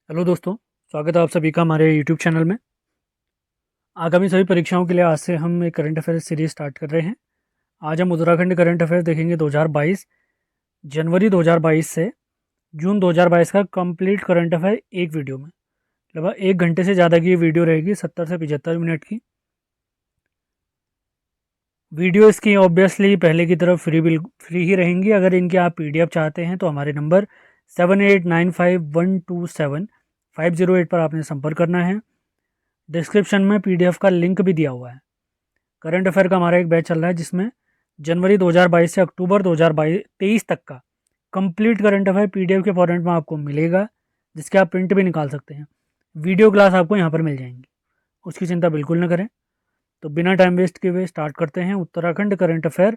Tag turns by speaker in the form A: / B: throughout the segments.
A: Hello दोस्तों, स्वागत है आप सभी का हमारे यूट्यूब चैनल में। आगामी सभी परीक्षाओं के लिए आज से हम एक करंट अफेयर सीरीज स्टार्ट कर रहे हैं। आज हम उत्तराखंड करंट अफेयर देखेंगे 2022 जनवरी 2022 से जून 2022 का कंप्लीट करंट अफेयर एक वीडियो में। लगभग 1 घंटे से ज़्यादा की ये वीडियो रहेगी, 70 से 75 मिनट की वीडियो। इसकी ऑब्वियसली पहले की तरफ फ्री ही रहेंगी। अगर इनके आप PDF चाहते हैं तो हमारे नंबर 7895127508 पर आपने संपर्क करना है। डिस्क्रिप्शन में PDF का लिंक भी दिया हुआ है। करंट अफेयर का हमारा एक बैच चल रहा है जिसमें जनवरी 2022 से अक्टूबर 2023 तक का कंप्लीट करंट अफेयर PDF के फॉर्मेट में आपको मिलेगा, जिसके आप प्रिंट भी निकाल सकते हैं। वीडियो क्लास आपको यहाँ पर मिल जाएंगी, उसकी चिंता बिल्कुल न करें। तो बिना टाइम वेस्ट किए हुए स्टार्ट करते हैं उत्तराखंड करंट अफेयर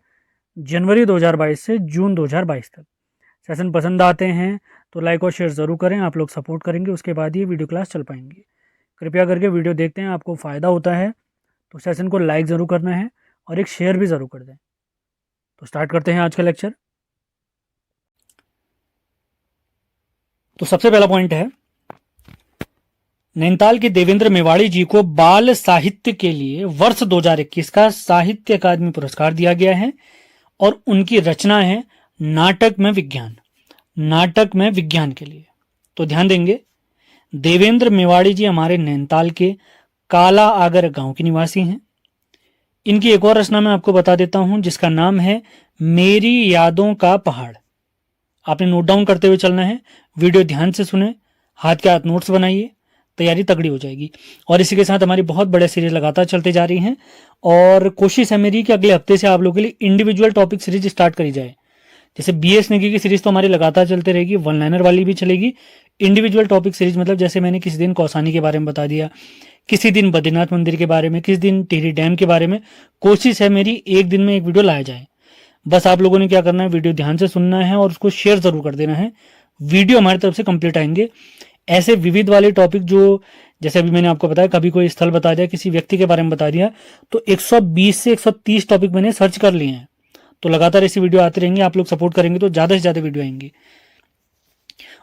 A: जनवरी 2022 से जून 2022 तक। सेशन पसंद आते हैं तो लाइक और शेयर ज़रूर करें, आप लोग सपोर्ट करेंगे, उसके बाद ये वीडियो क्लास चल पाएंगी। कृपया करके वीडियो देखते हैं, आपको फ़ायदा होता है तो सेशन को लाइक ज़रूर करना है और एक शेयर भी ज़रूर कर दें। तो स्टार्ट करते हैं आज का लेक्चर। तो सबसे पहला पॉइंट है, नैनीताल के देवेंद्र मेवाड़ी जी को बाल साहित्य के लिए वर्ष 2021 का साहित्य अकादमी पुरस्कार दिया गया है और उनकी रचना है नाटक में विज्ञान। नाटक में विज्ञान के लिए तो ध्यान देंगे, देवेंद्र मेवाड़ी जी हमारे नैनीताल के काला आगर गांव के निवासी हैं। इनकी एक और रचना मैं आपको बता देता हूं जिसका नाम है मेरी यादों का पहाड़। आपने नोट डाउन करते हुए चलना है, वीडियो ध्यान से सुने, हाथ के हाथ नोट्स बनाइए, तैयारी तगड़ी हो जाएगी। और इसी के साथ हमारी बहुत बड़े सीरीज लगातार चलते जा रही हैं और कोशिश है मेरी कि अगले हफ्ते से आप लोगों के लिए इंडिविजुअल टॉपिक सीरीज स्टार्ट करी जाए। जैसे BS नेगी की सीरीज तो हमारी लगातार चलते रहेगी, वन लाइनर वाली भी चलेगी। इंडिविजुअल टॉपिक सीरीज मतलब जैसे मैंने किसी दिन कौसानी के बारे में बता दिया, किसी दिन बद्रीनाथ मंदिर के बारे में, किसी दिन टिहरी डैम के बारे में। कोशिश है मेरी एक दिन में एक वीडियो लाया जाए। बस आप लोगों ने क्या करना है, वीडियो ध्यान से सुनना है और उसको शेयर जरूर कर देना है। वीडियो हमारी तरफ से कंप्लीट आएंगे। ऐसे विविध वाले टॉपिक जो जैसे अभी मैंने आपको बताया, कभी कोई स्थल बता दिया, किसी व्यक्ति के बारे में बता दिया, तो 120 से 130 टॉपिक मैंने सर्च कर लिए हैं। तो लगातार ऐसी वीडियो आती रहेंगी, आप लोग सपोर्ट करेंगे तो ज्यादा से ज्यादा वीडियो आएंगी।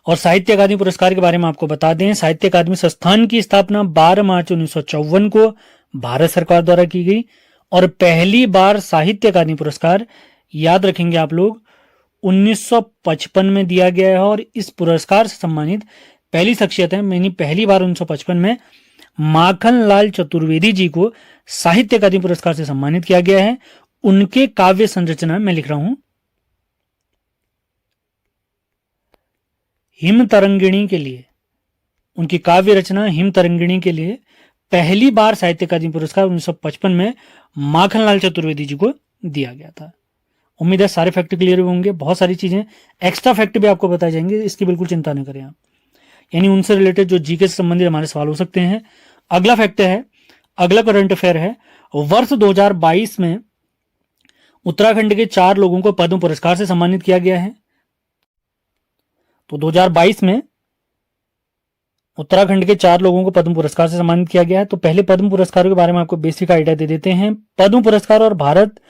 A: और साहित्य अकादमी पुरस्कार के बारे में आपको बता दें, साहित्य अकादमी संस्थान की स्थापना 12 मार्च 1954 को भारत सरकार द्वारा की गई और पहली बार साहित्य अकादमी पुरस्कार याद रखेंगे आप लोग 1955 में दिया गया है। और इस पुरस्कार से सम्मानित पहली शख्सियत है, मैंने पहली बार 1955 में माखनलाल चतुर्वेदी जी को साहित्य अकादमी पुरस्कार से सम्मानित किया गया है। उनके काव्य संरचना मैं लिख रहा हूं, हिम तरंगिणी के लिए, उनकी काव्य रचना हिम तरंगिणी के लिए पहली बार साहित्य अकादमी पुरस्कार 1955 में माखनलाल चतुर्वेदी जी को दिया गया था। उम्मीद है सारे फैक्ट क्लियर होंगे। बहुत सारी चीजें एक्स्ट्रा फैक्ट भी आपको बताए जाएंगे, इसकी बिल्कुल चिंता न करें आप। यानी उनसे रिलेटेड जो जीके से संबंधित हमारे सवाल हो सकते हैं। अगला फैक्ट है, अगला करंट अफेयर है, वर्ष 2022 में उत्तराखंड के 4 लोगों को पद्म पुरस्कार से सम्मानित किया गया है। तो 2022 में उत्तराखंड के 4 लोगों को पद्म पुरस्कार से सम्मानित किया गया है। तो पहले पद्म पुरस्कारों के बारे में आपको बेसिक आइडिया दे देते हैं। पद्म पुरस्कार और भारत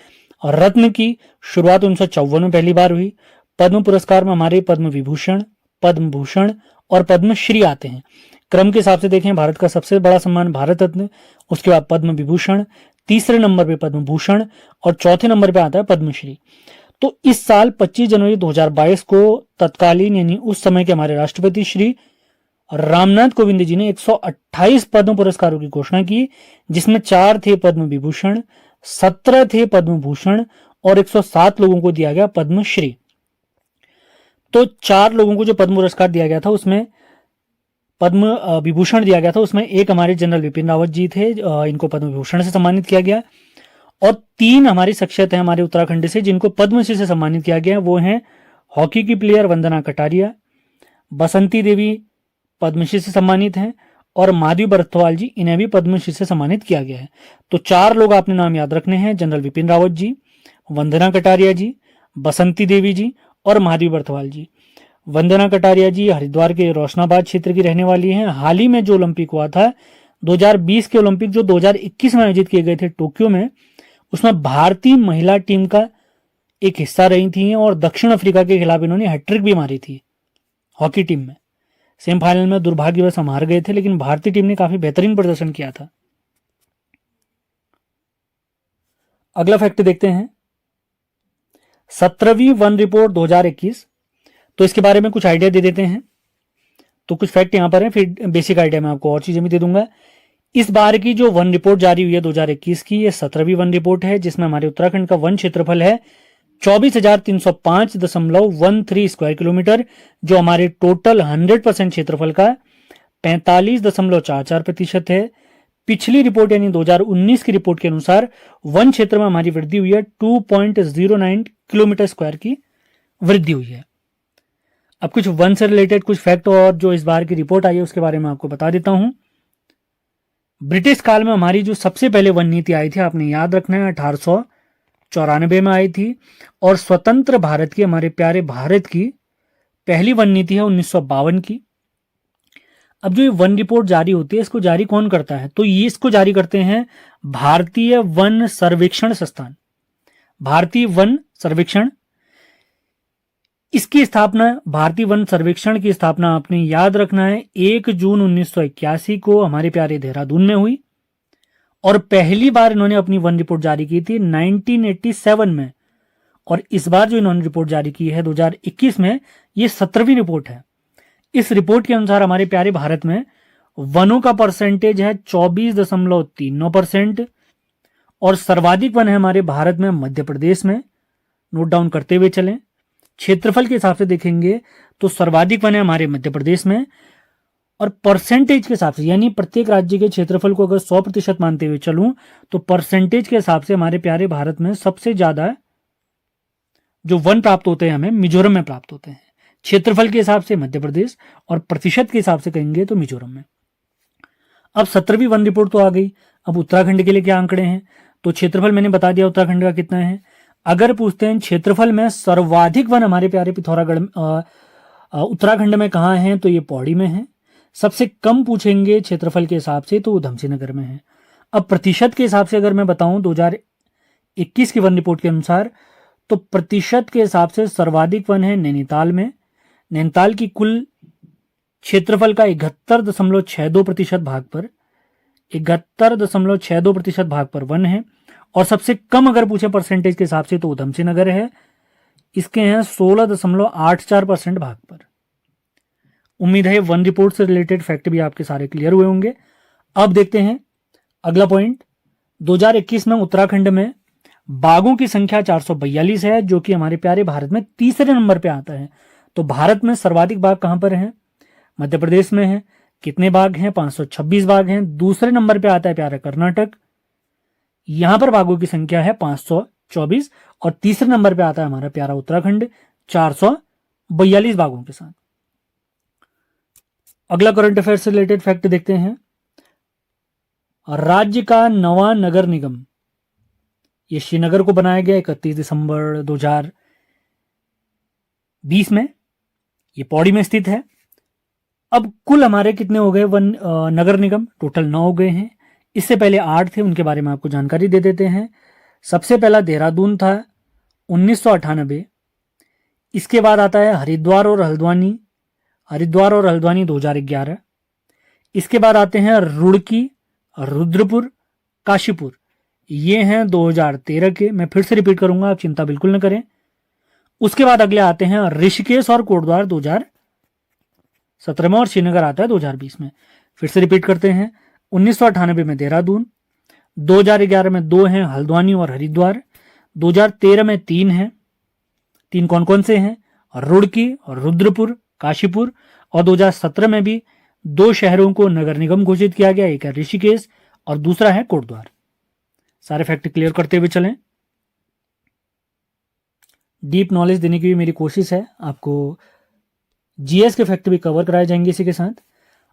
A: रत्न की शुरुआत 1954 में पहली बार हुई। पद्म पुरस्कार में हमारे पद्म विभूषण, पद्म भूषण और पद्मश्री आते हैं। क्रम के हिसाब से देखें, भारत का सबसे बड़ा सम्मान भारत रत्न, उसके बाद पद्म विभूषण, तीसरे नंबर पे पद्म भूषण और चौथे नंबर पे आता है पद्मश्री। तो इस साल 25 जनवरी 2022 को तत्कालीन यानी उस समय के हमारे राष्ट्रपति श्री रामनाथ कोविंद जी ने 128 पद्म पुरस्कारों की घोषणा की, जिसमें 4 थे पद्म विभूषण, 17 थे पद्म भूषण और 107 लोगों को दिया गया पद्मश्री। तो 4 लोगों को जो पद्म पुरस्कार दिया गया था उसमें पद्म विभूषण दिया गया था, उसमें एक हमारे जनरल विपिन रावत जी थे, इनको पद्म विभूषण से सम्मानित किया गया। और 3 हमारी शख्सियत है हमारे उत्तराखंड से जिनको पद्मश्री से सम्मानित किया गया। वो हैं हॉकी की प्लेयर वंदना कटारिया, बसंती देवी पद्मश्री से सम्मानित हैं और माधवी बरथवाल जी, इन्हें भी पद्मश्री से सम्मानित किया गया है। तो 4 लोग आपने नाम याद रखने हैं, जनरल विपिन रावत जी, वंदना कटारिया जी, बसंती देवी जी और माधवी बरथवाल जी। वंदना कटारिया जी हरिद्वार के रोशनाबाद क्षेत्र की रहने वाली हैं। हाल ही में जो ओलंपिक हुआ था 2020 के ओलंपिक जो 2021 में आयोजित किए गए थे टोक्यो में, उसमें भारतीय महिला टीम का एक हिस्सा रही थी और दक्षिण अफ्रीका के खिलाफ इन्होंने हैट्रिक भी मारी थी हॉकी टीम में। सेमीफाइनल में दुर्भाग्यवश हम हार गए थे, लेकिन भारतीय टीम ने काफी बेहतरीन प्रदर्शन किया था। अगला फैक्ट देखते हैं, 17वीं वन रिपोर्ट 2021। तो इसके बारे में कुछ आइडिया दे देते हैं। तो कुछ फैक्ट यहां पर है, फिर बेसिक आइडिया मैं आपको और चीजें भी दे दूंगा। इस बार की जो वन रिपोर्ट जारी हुई है 2021 की, ये 17वीं वन रिपोर्ट है, जिसमें हमारे उत्तराखंड का वन क्षेत्रफल है 24,305.13 स्क्वायर किलोमीटर, जो हमारे टोटल 100% क्षेत्रफल का 45.44% है। पिछली रिपोर्ट यानी 2019 की रिपोर्ट के अनुसार वन क्षेत्र में हमारी वृद्धि हुई है 2.09 किलोमीटर स्क्वायर की वृद्धि हुई है। अब कुछ वन से रिलेटेड कुछ फैक्ट और जो इस बार की रिपोर्ट आई है उसके बारे में आपको बता देता हूं। ब्रिटिश काल में हमारी जो सबसे पहले वन नीति आई थी, आपने याद रखना है, 1894 में आई थी। और स्वतंत्र भारत की, हमारे प्यारे भारत की पहली वन नीति है 1952 की। अब जो ये वन रिपोर्ट जारी होती है, इसको जारी कौन करता है? तो ये इसको जारी करते हैं भारतीय वन सर्वेक्षण संस्थान, भारतीय वन सर्वेक्षण। इसकी स्थापना, भारतीय वन सर्वेक्षण की स्थापना आपने याद रखना है 1 जून 1981 को हमारे प्यारे देहरादून में हुई। और पहली बार इन्होंने अपनी वन रिपोर्ट जारी की थी 1987 में। और इस बार जो इन्होंने रिपोर्ट जारी की है 2021 में, ये 17वीं रिपोर्ट है। इस रिपोर्ट के अनुसार हमारे प्यारे भारत में वनों का परसेंटेज है 24.39%। और सर्वाधिक वन है हमारे भारत में मध्य प्रदेश में। नोट डाउन करते हुए चलें। क्षेत्रफल के हिसाब से देखेंगे तो सर्वाधिक वन है हमारे मध्य प्रदेश में। और परसेंटेज के हिसाब से, यानी प्रत्येक राज्य के क्षेत्रफल को अगर 100% मानते हुए चलूं, तो परसेंटेज के हिसाब से हमारे प्यारे भारत में सबसे ज्यादा जो वन प्राप्त होते हैं हमें मिजोरम में प्राप्त होते हैं। क्षेत्रफल के हिसाब से मध्य प्रदेश, और प्रतिशत के हिसाब से कहेंगे तो मिजोरम में। अब 17वीं वन रिपोर्ट तो आ गई। अब उत्तराखंड के लिए क्या आंकड़े हैं? तो क्षेत्रफल मैंने बता दिया उत्तराखंड का कितना है। अगर पूछते हैं क्षेत्रफल में सर्वाधिक वन हमारे प्यारे पिथौरागढ़ उत्तराखंड में कहाँ है, तो ये पौड़ी में है। सबसे कम पूछेंगे क्षेत्रफल के हिसाब से तो उधमसिंह नगर में है। अब प्रतिशत के हिसाब से अगर मैं बताऊं 2021 की वन रिपोर्ट के अनुसार, तो प्रतिशत के हिसाब से सर्वाधिक वन है नैनीताल में। नैनीताल की कुल क्षेत्रफल का 71.62% भाग पर 71.62% भाग पर वन है। और सबसे कम अगर पूछे परसेंटेज के हिसाब से तो उधमसिंह नगर है, इसके हैं 16.84% भाग पर। उम्मीद है वन रिपोर्ट से रिलेटेड फैक्ट भी आपके सारे क्लियर हुए होंगे। अब देखते हैं अगला पॉइंट। 2021 में उत्तराखंड में बाघों की संख्या 442 है, जो कि हमारे प्यारे भारत में तीसरे नंबर पे आता है। तो भारत में सर्वाधिक बाघ कहां पर हैं? मध्य प्रदेश में है। कितने बाघ हैं? 526 बाघ हैं। दूसरे नंबर पे आता है प्यारा कर्नाटक, यहां पर बाघों की संख्या है 524। और तीसरे नंबर पे आता है हमारा प्यारा उत्तराखंड 442 बाघों के साथ। अगला करंट अफेयर से रिलेटेड फैक्ट देखते हैं। राज्य का नवा नगर निगम, ये श्रीनगर को बनाया गया 31 दिसंबर 2020 में। ये पौड़ी में स्थित है। अब कुल हमारे कितने हो गए वन नगर निगम? टोटल 9 हो गए हैं। इससे पहले 8 थे, उनके बारे में आपको जानकारी दे देते हैं। सबसे पहला देहरादून था 1998। इसके बाद आता है हरिद्वार और हल्द्वानी 2011। इसके बाद आते हैं रुड़की, रुद्रपुर, काशीपुर, ये हैं 2013 के। मैं फिर से रिपीट करूंगा, आप चिंता बिल्कुल न करें। उसके बाद अगले आते हैं ऋषिकेश और कोटद्वार 2017 में, और श्रीनगर आता है 2020 में। फिर से रिपीट करते हैं। 1998 में देहरादून, 2011 में 2 हैं हल्द्वानी और हरिद्वार, 2013 में 3 हैं। 3 कौन कौन से हैं? रुड़की और रुद्रपुर, काशीपुर। और 2017 में भी 2 शहरों को नगर निगम घोषित किया गया, एक है ऋषिकेश और दूसरा है कोटद्वार। सारे फैक्ट क्लियर करते हुए चलें। डीप नॉलेज देने की भी मेरी कोशिश है, आपको जीएस के फैक्ट भी कवर कराए जाएंगे इसी के साथ।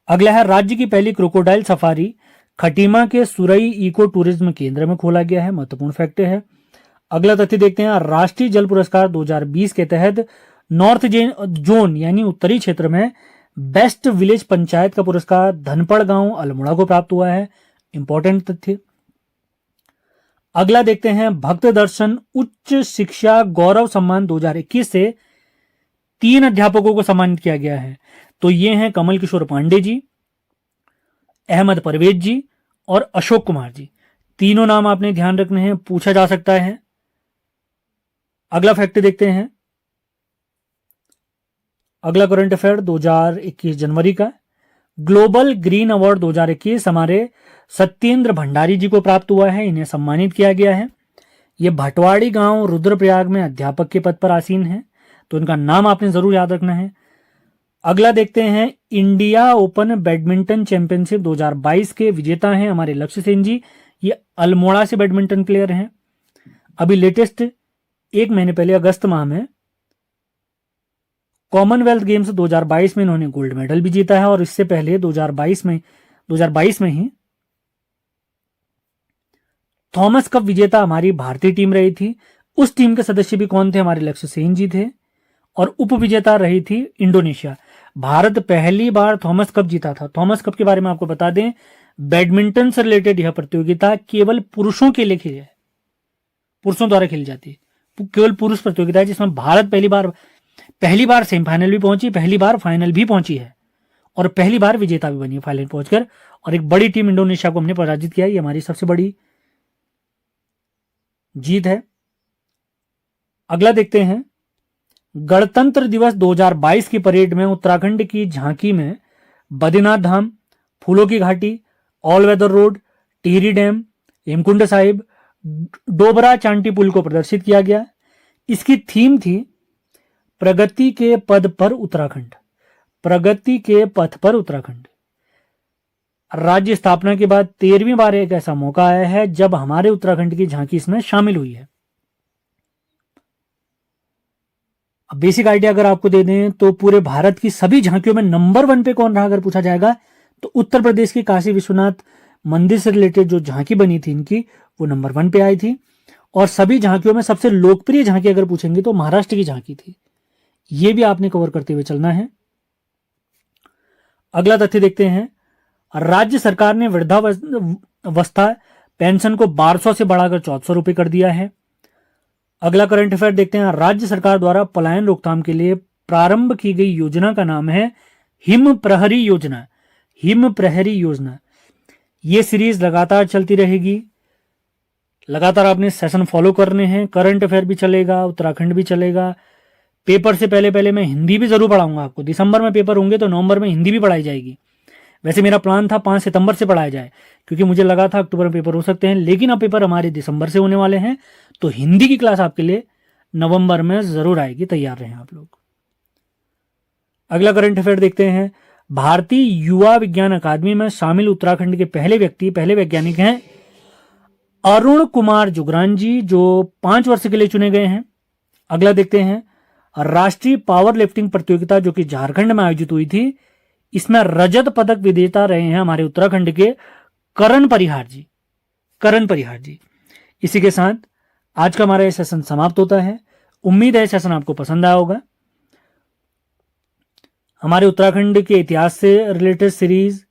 A: अगला है राज्य की पहली क्रोकोडाइल सफारी खटीमा के सुरई इको टूरिज्म केंद्र में खोला गया है। महत्वपूर्ण फैक्ट है। अगला तथ्य देखते हैं। राष्ट्रीय जल पुरस्कार 2020 के तहत नॉर्थ जोन यानी उत्तरी क्षेत्र में बेस्ट विलेज पंचायत का पुरस्कार धनपड़ गांव अल्मोड़ा को प्राप्त हुआ है। इंपॉर्टेंट तथ्य। अगला देखते हैं। भक्त दर्शन उच्च शिक्षा गौरव सम्मान 2021 से 3 अध्यापकों को सम्मानित किया गया है। तो ये हैं कमल किशोर पांडे जी, अहमद परवेज जी और अशोक कुमार जी। तीनों नाम आपने ध्यान रखने हैं, पूछा जा सकता है। अगला फैक्ट देखते हैं। अगला करंट अफेयर 2021 जनवरी का। ग्लोबल ग्रीन अवार्ड 2021 हमारे सत्येंद्र भंडारी जी को प्राप्त हुआ है, इन्हें सम्मानित किया गया है। ये भटवाड़ी गांव रुद्रप्रयाग में अध्यापक के पद पर आसीन है, तो इनका नाम आपने जरूर याद रखना है। अगला देखते हैं। इंडिया ओपन बैडमिंटन चैंपियनशिप 2022 के विजेता हैं हमारे लक्ष्य सेन जी। ये अल्मोड़ा से बैडमिंटन प्लेयर हैं। अभी लेटेस्ट 1 महीने पहले अगस्त माह में कॉमनवेल्थ गेम्स 2022 में इन्होंने गोल्ड मेडल भी जीता है, और इससे पहले 2022 में ही थॉमस कप विजेता हमारी भारतीय टीम रही थी। उस टीम के सदस्य भी कौन थे? हमारे लक्ष्य सेन जी थे। और उप विजेता रही थी इंडोनेशिया। भारत पहली बार थॉमस कप जीता था। थॉमस कप के बारे में आपको बता दें, बैडमिंटन से रिलेटेड यह प्रतियोगिता केवल पुरुषों के लिए खेली है, पुरुषों द्वारा खेली जाती है। केवल पुरुष प्रतियोगिता है जिसमें भारत पहली बार सेमीफाइनल भी पहुंची, पहली बार फाइनल भी पहुंची है, और पहली बार विजेता भी बनी है फाइनल पहुंचकर। और एक बड़ी टीम इंडोनेशिया को हमने पराजित किया। ये हमारी सबसे बड़ी जीत है। अगला देखते हैं। गणतंत्र दिवस 2022 की परेड में उत्तराखंड की झांकी में बद्रीनाथ धाम, फूलों की घाटी, all weather road, Tehri dam, Hemkund Sahib, Dobra Chanti पुल को प्रदर्शित किया गया। इसकी थीम थी प्रगति के पद पर उत्तराखंड। प्रगति के पथ पर उत्तराखंड। राज्य स्थापना के बाद 13वीं बार एक ऐसा मौका आया है जब हमारे उत्तराखंड की झांकी इसमें शामिल हुई है। अब बेसिक आइडिया अगर आपको दे दें तो पूरे भारत की सभी झांकियों में नंबर 1 पे कौन रहा अगर पूछा जाएगा तो उत्तर प्रदेश की काशी विश्वनाथ मंदिर से रिलेटेड जो झांकी बनी थी इनकी, वो नंबर 1 पे आई थी। और सभी झांकियों में सबसे लोकप्रिय झांकी अगर पूछेंगे तो महाराष्ट्र की झांकी थी। ये भी आपने कवर करते हुए चलना है। अगला तथ्य देखते हैं। राज्य सरकार ने वृद्धावस्था पेंशन को 1200 से बढ़ाकर 1400 रुपए कर दिया है। अगला करंट अफेयर देखते हैं। राज्य सरकार द्वारा पलायन रोकथाम के लिए प्रारंभ की गई योजना का नाम है हिम प्रहरी योजना। हिम प्रहरी योजना। ये सीरीज लगातार चलती रहेगी। लगातार आपने सेशन फॉलो करने हैं। करंट अफेयर भी चलेगा, उत्तराखंड भी चलेगा। पेपर से पहले मैं हिंदी भी जरूर पढ़ाऊंगा आपको। दिसंबर में पेपर होंगे तो नवंबर में हिंदी भी पढ़ाई जाएगी। वैसे मेरा प्लान था 5 सितंबर से पढ़ाया जाए, क्योंकि मुझे लगा था अक्टूबर में पेपर हो सकते हैं, लेकिन अब पेपर हमारे दिसंबर से होने वाले हैं, तो हिंदी की क्लास आपके लिए नवंबर में जरूर आएगी। तैयार रहें आप लोग। अगला करंट अफेयर देखते हैं। भारतीय युवा विज्ञान अकादमी में शामिल उत्तराखंड के पहले वैज्ञानिक हैं अरुण कुमार जुगरान जी, जो 5 वर्ष के लिए चुने गए हैं। अगला देखते हैं। राष्ट्रीय पावर लिफ्टिंग प्रतियोगिता जो कि झारखंड में आयोजित हुई थी, इसमें रजत पदक विजेता रहे हैं हमारे उत्तराखंड के करण परिहार जी। करण परिहार जी। इसी के साथ आज का हमारा सेशन समाप्त होता है। उम्मीद है सेशन आपको पसंद आया होगा। हमारे उत्तराखंड के इतिहास से रिलेटेड सीरीज,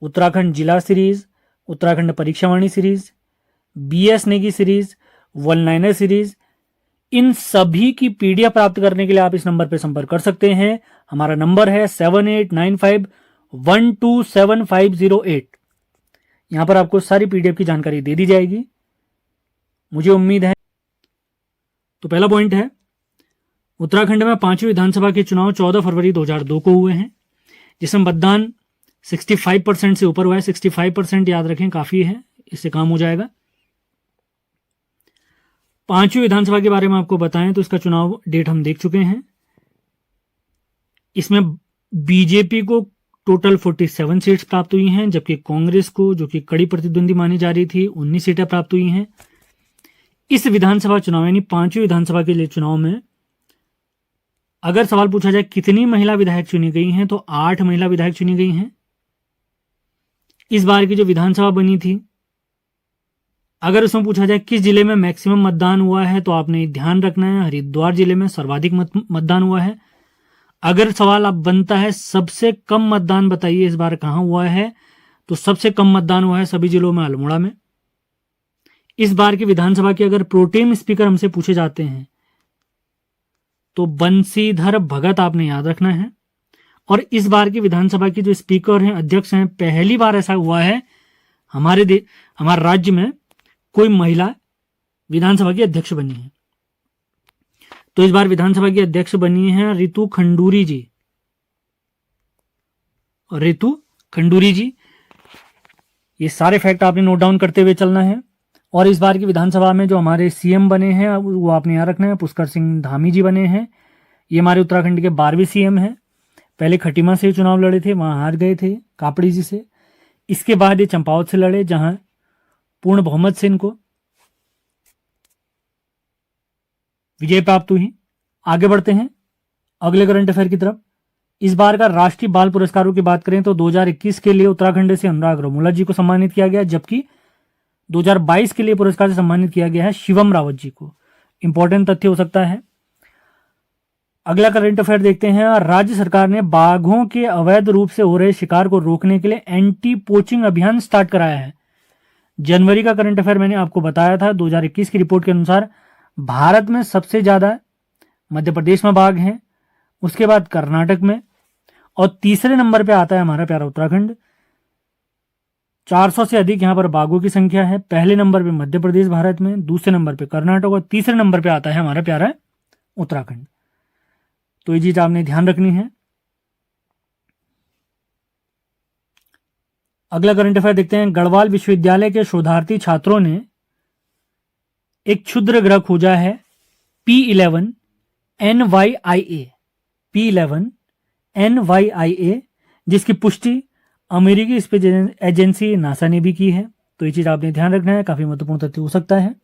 A: उत्तराखंड जिला series, Uttarakhand Parikshavani series, BS Negi series, one liner series, इन सभी की PDF प्राप्त करने के लिए आप इस नंबर पर संपर्क कर सकते हैं। हमारा नंबर है 7895127508। यहां पर आपको सारी PDF की जानकारी दे दी जाएगी, मुझे उम्मीद है। तो पहला पॉइंट है, उत्तराखंड में 5वीं विधानसभा के चुनाव 14 फरवरी 2002 को हुए हैं, जिसमें मतदान 65% से ऊपर हुआ है। 65% याद रखें, काफी है, इससे काम हो जाएगा। 5वीं विधानसभा के बारे में आपको बताएं तो इसका चुनाव डेट हम देख चुके हैं। इसमें बीजेपी को टोटल 47 सीट्स प्राप्त हुई हैं, जबकि कांग्रेस को, जो कि कड़ी प्रतिद्वंदी मानी जा रही थी, 19 सीटें प्राप्त हुई हैं। इस विधानसभा चुनाव यानी 5वीं विधानसभा के लिए चुनाव में अगर सवाल पूछा जाए कितनी महिला विधायक चुनी गई हैं, तो 8 महिला विधायक चुनी गई हैं। इस बार की जो विधानसभा बनी थी, अगर उसमें पूछा जाए किस जिले में मैक्सिमम मतदान हुआ है, तो आपने ध्यान रखना है हरिद्वार जिले में सर्वाधिक मतदान हुआ है। अगर सवाल अब बनता है सबसे कम मतदान बताइए इस बार कहां हुआ है, तो सबसे कम मतदान हुआ है सभी जिलों में अल्मोड़ा में। इस बार की विधानसभा के अगर प्रोटेम स्पीकर हमसे पूछे जाते हैं तो बंशीधर भगत आपने याद रखना है। और इस बार की विधानसभा की जो स्पीकर हैं, अध्यक्ष हैं, पहली बार ऐसा हुआ है हमारे राज्य में कोई महिला विधानसभा की अध्यक्ष बनी है। तो इस बार विधानसभा की अध्यक्ष बनी है रितु खंडूरी जी। रितु खंडूरी जी, ये सारे फैक्ट आपने नोट डाउन करते हुए चलना है। और इस बार की विधानसभा में जो हमारे सीएम बने हैं वो आपने याद रखना है, पुष्कर सिंह धामी जी बने हैं। ये हमारे उत्तराखंड के 12वें सीएम हैं। पहले खटीमा से चुनाव लड़े थे, वहां हार गए थे कापड़ी जी से। इसके बाद ये चंपावत से लड़े, जहां पूर्ण बहुमत से इनको विजय प्राप्त हुई। आगे बढ़ते हैं अगले करंट अफेयर की तरफ। इस बार का राष्ट्रीय बाल पुरस्कारों की बात करें तो 2021 के लिए उत्तराखंड से अनुराग रोमुला जी को सम्मानित किया गया, जबकि 2022 के लिए पुरस्कार से सम्मानित किया गया है शिवम रावत जी को। इंपॉर्टेंट तथ्य हो सकता है। अगला करंट अफेयर देखते हैं। राज्य सरकार ने बाघों के अवैध रूप से हो रहे शिकार को रोकने के लिए एंटी पोचिंग अभियान स्टार्ट कराया है। जनवरी का करंट अफेयर मैंने आपको बताया था। 2021 की रिपोर्ट के अनुसार भारत में सबसे ज्यादा मध्य प्रदेश में बाघ हैं, उसके बाद कर्नाटक में, और तीसरे नंबर पे आता है हमारा प्यारा उत्तराखंड। 400 से अधिक यहां पर बाघों की संख्या है। पहले नंबर पे मध्य प्रदेश भारत में, दूसरे नंबर पे कर्नाटक, और तीसरे नंबर पे आता है हमारा प्यारा उत्तराखंड। तो ये चीज आपने ध्यान रखनी है। अगला करंट अफेयर देखते हैं। गढ़वाल विश्वविद्यालय के शोधार्थी छात्रों ने एक क्षुद्र ग्रह खोजा है P11 NYIA, P11 NYIA, जिसकी पुष्टि अमेरिकी स्पेस एजेंसी नासा ने भी की है। तो ये चीज आपने ध्यान रखना है, काफी महत्वपूर्ण तथ्य हो सकता है।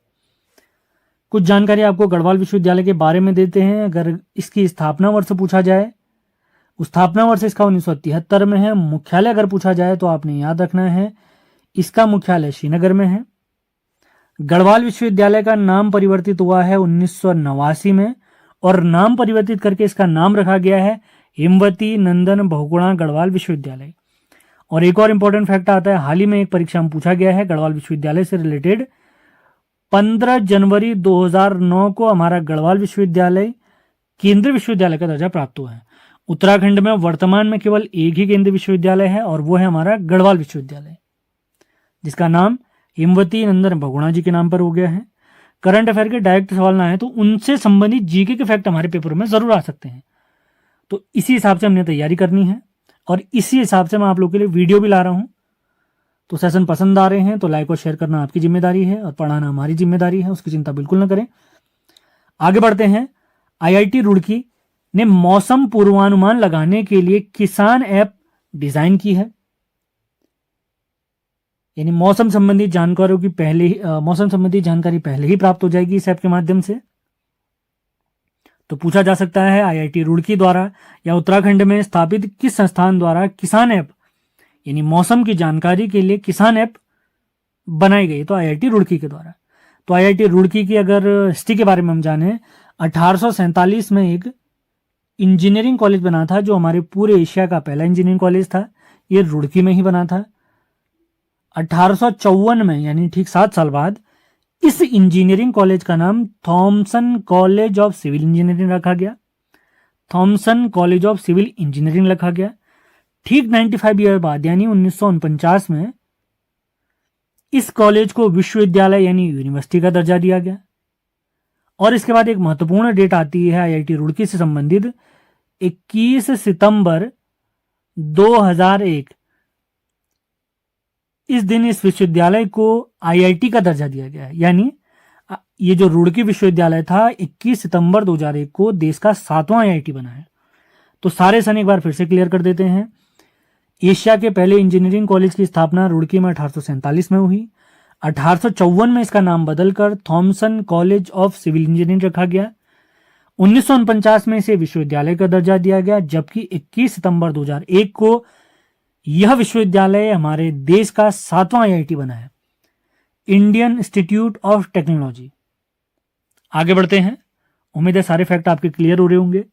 A: कुछ जानकारी आपको गढ़वाल विश्वविद्यालय के बारे में देते हैं। अगर इसकी स्थापना वर्ष पूछा जाए, स्थापना वर्ष इसका 1973 में है। मुख्यालय अगर पूछा जाए तो आपने याद रखना है इसका मुख्यालय श्रीनगर में है। गढ़वाल विश्वविद्यालय का नाम परिवर्तित हुआ है 1989 में, और नाम परिवर्तित करके इसका नाम रखा गया है हेमवती नंदन बहुगुणा गढ़वाल विश्वविद्यालय। और एक और इंपॉर्टेंट फैक्ट आता है, हाल ही में एक परीक्षा में पूछा गया है गढ़वाल विश्वविद्यालय से रिलेटेड। 15 जनवरी 2009 को हमारा गढ़वाल विश्वविद्यालय केंद्रीय विश्वविद्यालय का दर्जा प्राप्त हुआ है। उत्तराखंड में वर्तमान में केवल एक ही केंद्रीय विश्वविद्यालय है, और वो है हमारा गढ़वाल विश्वविद्यालय, जिसका नाम हेमवती नंदन बहुगुणा जी के नाम पर हो गया है। करंट अफेयर के डायरेक्ट सवाल ना आए तो उनसे संबंधित जीके के फैक्ट हमारे पेपर में जरूर आ सकते हैं। तो इसी हिसाब से हमने तैयारी करनी है, और इसी हिसाब से मैं आप लोगों के लिए वीडियो भी ला रहा हूं। तो सेशन पसंद आ रहे हैं तो लाइक और शेयर करना आपकी जिम्मेदारी है, और पढ़ाना हमारी जिम्मेदारी है, उसकी चिंता बिल्कुल ना करें। आगे बढ़ते हैं। IIT रुड़की ने मौसम पूर्वानुमान लगाने के लिए किसान ऐप डिजाइन की है। यानी मौसम संबंधी जानकारी पहले ही प्राप्त हो जाएगी इस ऐप के माध्यम से। तो पूछा जा सकता है IIT रुड़की द्वारा या उत्तराखंड में स्थापित किस संस्थान द्वारा किसान ऐप यानी मौसम की जानकारी के लिए किसान ऐप बनाई गई। तो IIT रुड़की के द्वारा। तो IIT रुड़की की अगर हिस्ट्री के बारे में हम जाने, 1847 में एक इंजीनियरिंग कॉलेज बना था, जो हमारे पूरे एशिया का पहला इंजीनियरिंग कॉलेज था। ये रुड़की में ही बना था। 1854 में यानी ठीक 7 साल बाद इस इंजीनियरिंग कॉलेज का नाम Thomson college of civil engineering रखा गया। Thomson college of civil engineering रखा गया। ठीक 95 ईयर बाद यानी 1949 में इस कॉलेज को विश्वविद्यालय यानी यूनिवर्सिटी का दर्जा दिया गया। और इसके बाद एक महत्वपूर्ण डेट आती है IIT रुड़की से संबंधित 21 सितंबर 2001। इस दिन इस विश्वविद्यालय को IIT का दर्जा दिया गया है। यानी ये जो रुड़की विश्वविद्यालय था 21 सितंबर 2001 को देश का 7वां IIT बना है। तो सारे सन एक बार फिर से क्लियर कर देते हैं। एशिया के पहले इंजीनियरिंग कॉलेज की स्थापना रुड़की में 1847 में हुई। 1854 में इसका नाम बदलकर Thomson college of civil engineering रखा गया। 1949 में इसे विश्वविद्यालय का दर्जा दिया गया, जबकि 21 सितंबर 2001 को यह विश्वविद्यालय हमारे देश का 7वां IIT बना है, इंडियन इंस्टीट्यूट ऑफ टेक्नोलॉजी। आगे बढ़ते हैं। उम्मीद है सारे फैक्ट आपके क्लियर हो रहे होंगे।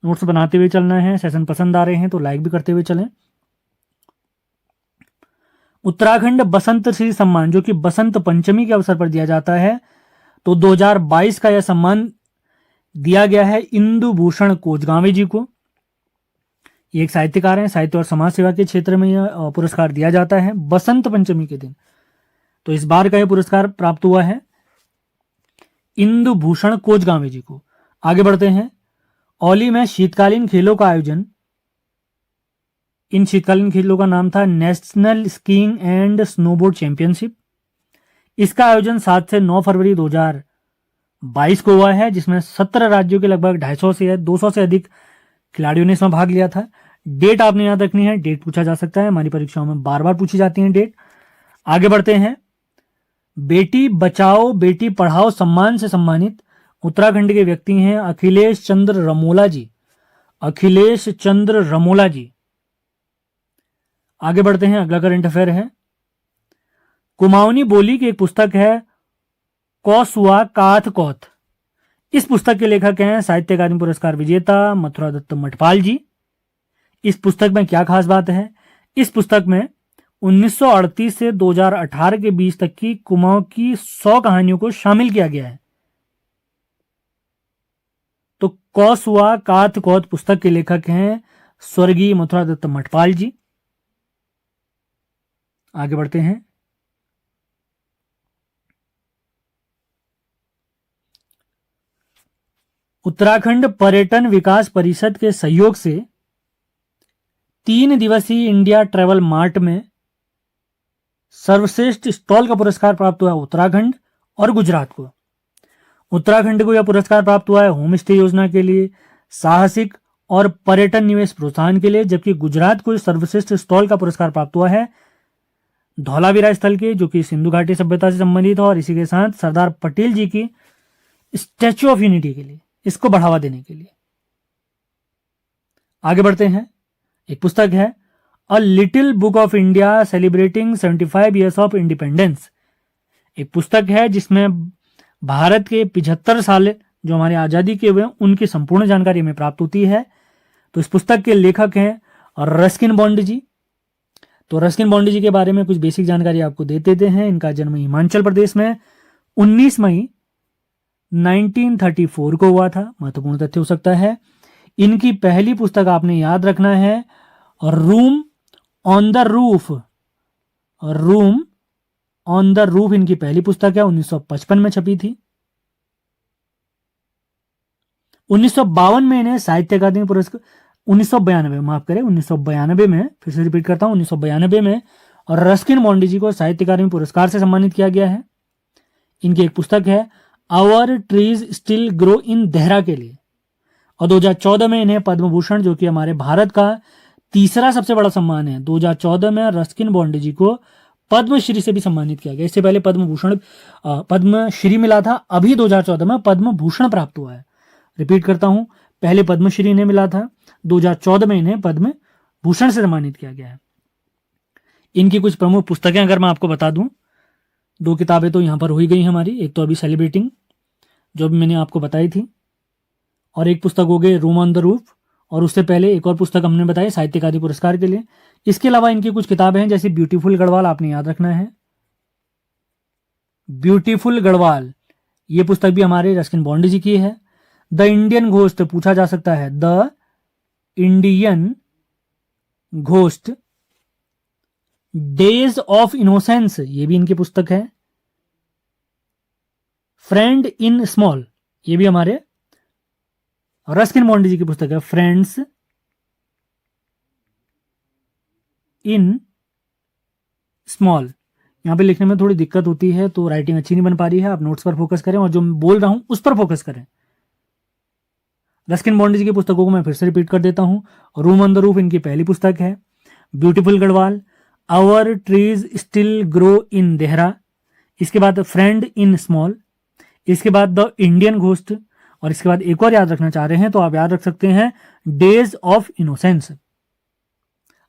A: नोट्स बनाते हुए चलना है। सेशन पसंद आ रहे हैं तो लाइक भी करते हुए चलें। उत्तराखंड बसंत श्री सम्मान, जो कि बसंत पंचमी के अवसर पर दिया जाता है, तो 2022 का यह सम्मान दिया गया है इंदु भूषण कोजगावे जी को। ये एक साहित्यकार हैं, साहित्य और समाज सेवा के क्षेत्र में यह पुरस्कार दिया जाता है बसंत पंचमी के दिन। तो इस बार का यह पुरस्कार प्राप्त हुआ है इंदु भूषण कोजगावे जी को। आगे बढ़ते हैं। औली में शीतकालीन खेलों का आयोजन, इन शीतकालीन खेलों का नाम था national skiing and snowboard championship. इसका आयोजन 7 से 9 फरवरी 2022 को हुआ है, जिसमें 17 राज्यों के लगभग 250 से अधिक खिलाड़ियों ने इसमें भाग लिया था। डेट आपने याद रखनी है, डेट पूछा जा सकता है, हमारी परीक्षाओं में बार बार पूछी जाती है डेट। आगे बढ़ते हैं। बेटी बचाओ बेटी पढ़ाओ सम्मान से सम्मानित उत्तराखंड के व्यक्ति हैं अखिलेश चंद्र रमोला जी। अखिलेश चंद्र रमोला जी। आगे बढ़ते हैं। अगला करंट अफेयर है कुमाऊनी बोली की एक पुस्तक है कौसुआ काथ कौथ। इस पुस्तक के लेखक हैं साहित्य अकादमी पुरस्कार विजेता मथुरा दत्त मठपाल जी। इस पुस्तक में क्या खास बात है? इस पुस्तक में 1938 से 2018 के बीच तक की कुमाऊं की 100 कहानियों को शामिल किया गया है। तो कौसुआ काथ कौथ पुस्तक के लेखक हैं स्वर्गीय मथुरा दत्त मठपाल जी। आगे बढ़ते हैं। उत्तराखंड पर्यटन विकास परिषद के सहयोग से 3 दिवसीय इंडिया ट्रैवल मार्ट में सर्वश्रेष्ठ स्टॉल का पुरस्कार प्राप्त हुआ उत्तराखंड और गुजरात को। उत्तराखंड को यह पुरस्कार प्राप्त हुआ है होम स्टे योजना के लिए, साहसिक और पर्यटन निवेश प्रोत्साहन के लिए, जबकि गुजरात को सर्वश्रेष्ठ स्टॉल का पुरस्कार प्राप्त हुआ है धौलावीरा स्थल के, जो कि सिंधु घाटी सभ्यता से संबंधित है, और इसी के साथ सरदार पटेल जी की स्टैच्यू ऑफ यूनिटी के लिए, इसको बढ़ावा देने के लिए। आगे बढ़ते हैं। एक पुस्तक है a little book of India celebrating 75 years of independence. एक पुस्तक है जिसमें भारत के 75 साल जो हमारी आजादी के हुए उनकी संपूर्ण जानकारी हमें प्राप्त होती है। तो इस पुस्तक के लेखक हैं रस्किन बॉन्ड जी। तो रस्किन बॉन्ड जी के बारे में कुछ बेसिक जानकारी आपको दे देते हैं। इनका जन्म हिमाचल प्रदेश में 19 मई 1934 को हुआ था। महत्वपूर्ण तथ्य हो सकता है। इनकी पहली पुस्तक आपने याद रखना है room on the roof. Room on the roof इनकी पहली पुस्तक है, 1955 में छपी थी। 1952 में इन्हें साहित्य अकादमी पुरस्कार 1992 माफ करें 1992 में, फिर से रिपीट करता हूं 1992 में और रस्किन बॉन्ड जी को साहित्य अकादमी पुरस्कार से सम्मानित किया गया है। इनकी एक पुस्तक है our trees still grow in Dehra के लिए, और 2014 में इन्हें पद्म भूषण, जो कि हमारे भारत का तीसरा सबसे बड़ा सम्मान है, 2014 में रस्किन बॉन्ड जी को पद्मश्री से भी सम्मानित किया गया। इससे पहले पद्म भूषण पद्मश्री मिला था, अभी 2014 में पद्म भूषण प्राप्त हुआ है। रिपीट करता हूं, पहले पद्मश्री इन्हें मिला था, 2014 में इन्हें पद्म भूषण से सम्मानित किया गया है। इनकी कुछ प्रमुख पुस्तकें अगर मैं आपको बता दूं, 2 किताबें तो यहां पर हो ही गई हमारी। एक तो अभी सेलिब्रेटिंग जो भी मैंने आपको बताई थी, और एक पुस्तक हो गई रूम ऑन द रूफ, और उससे पहले एक और पुस्तक हमने बताई साहित्य अकादमी पुरस्कार के लिए। इसके अलावा इनकी कुछ किताबें हैं जैसे ब्यूटीफुल गढ़वाल, आपने याद रखना है ब्यूटीफुल गढ़वाल, ये पुस्तक भी हमारे रस्किन बॉन्ड जी की है। द इंडियन घोस्ट पूछा जा सकता है, the Indian ghost, days of innocence ये भी इनकी पुस्तक है। फ्रेंड इन स्मॉल ये भी हमारे रस्किन बॉन्ड जी की पुस्तक है, फ्रेंड्स इन स्मॉल। यहां पे लिखने में थोड़ी दिक्कत होती है तो राइटिंग अच्छी नहीं बन पा रही है, आप नोट्स पर फोकस करें और जो मैं बोल रहा हूं उस पर फोकस करें। रस्किन बॉन्ड जी की पुस्तकों को मैं फिर से रिपीट कर देता हूं। रूम ऑन द रूफ इनकी पहली पुस्तक है, beautiful Garhwal, our trees still grow in Dehra, इसके बाद फ्रेंड इन स्मॉल, इसके बाद द इंडियन घोस्ट, और इसके बाद एक और याद रखना चाह रहे हैं तो आप याद रख सकते हैं डेज ऑफ इनोसेंस।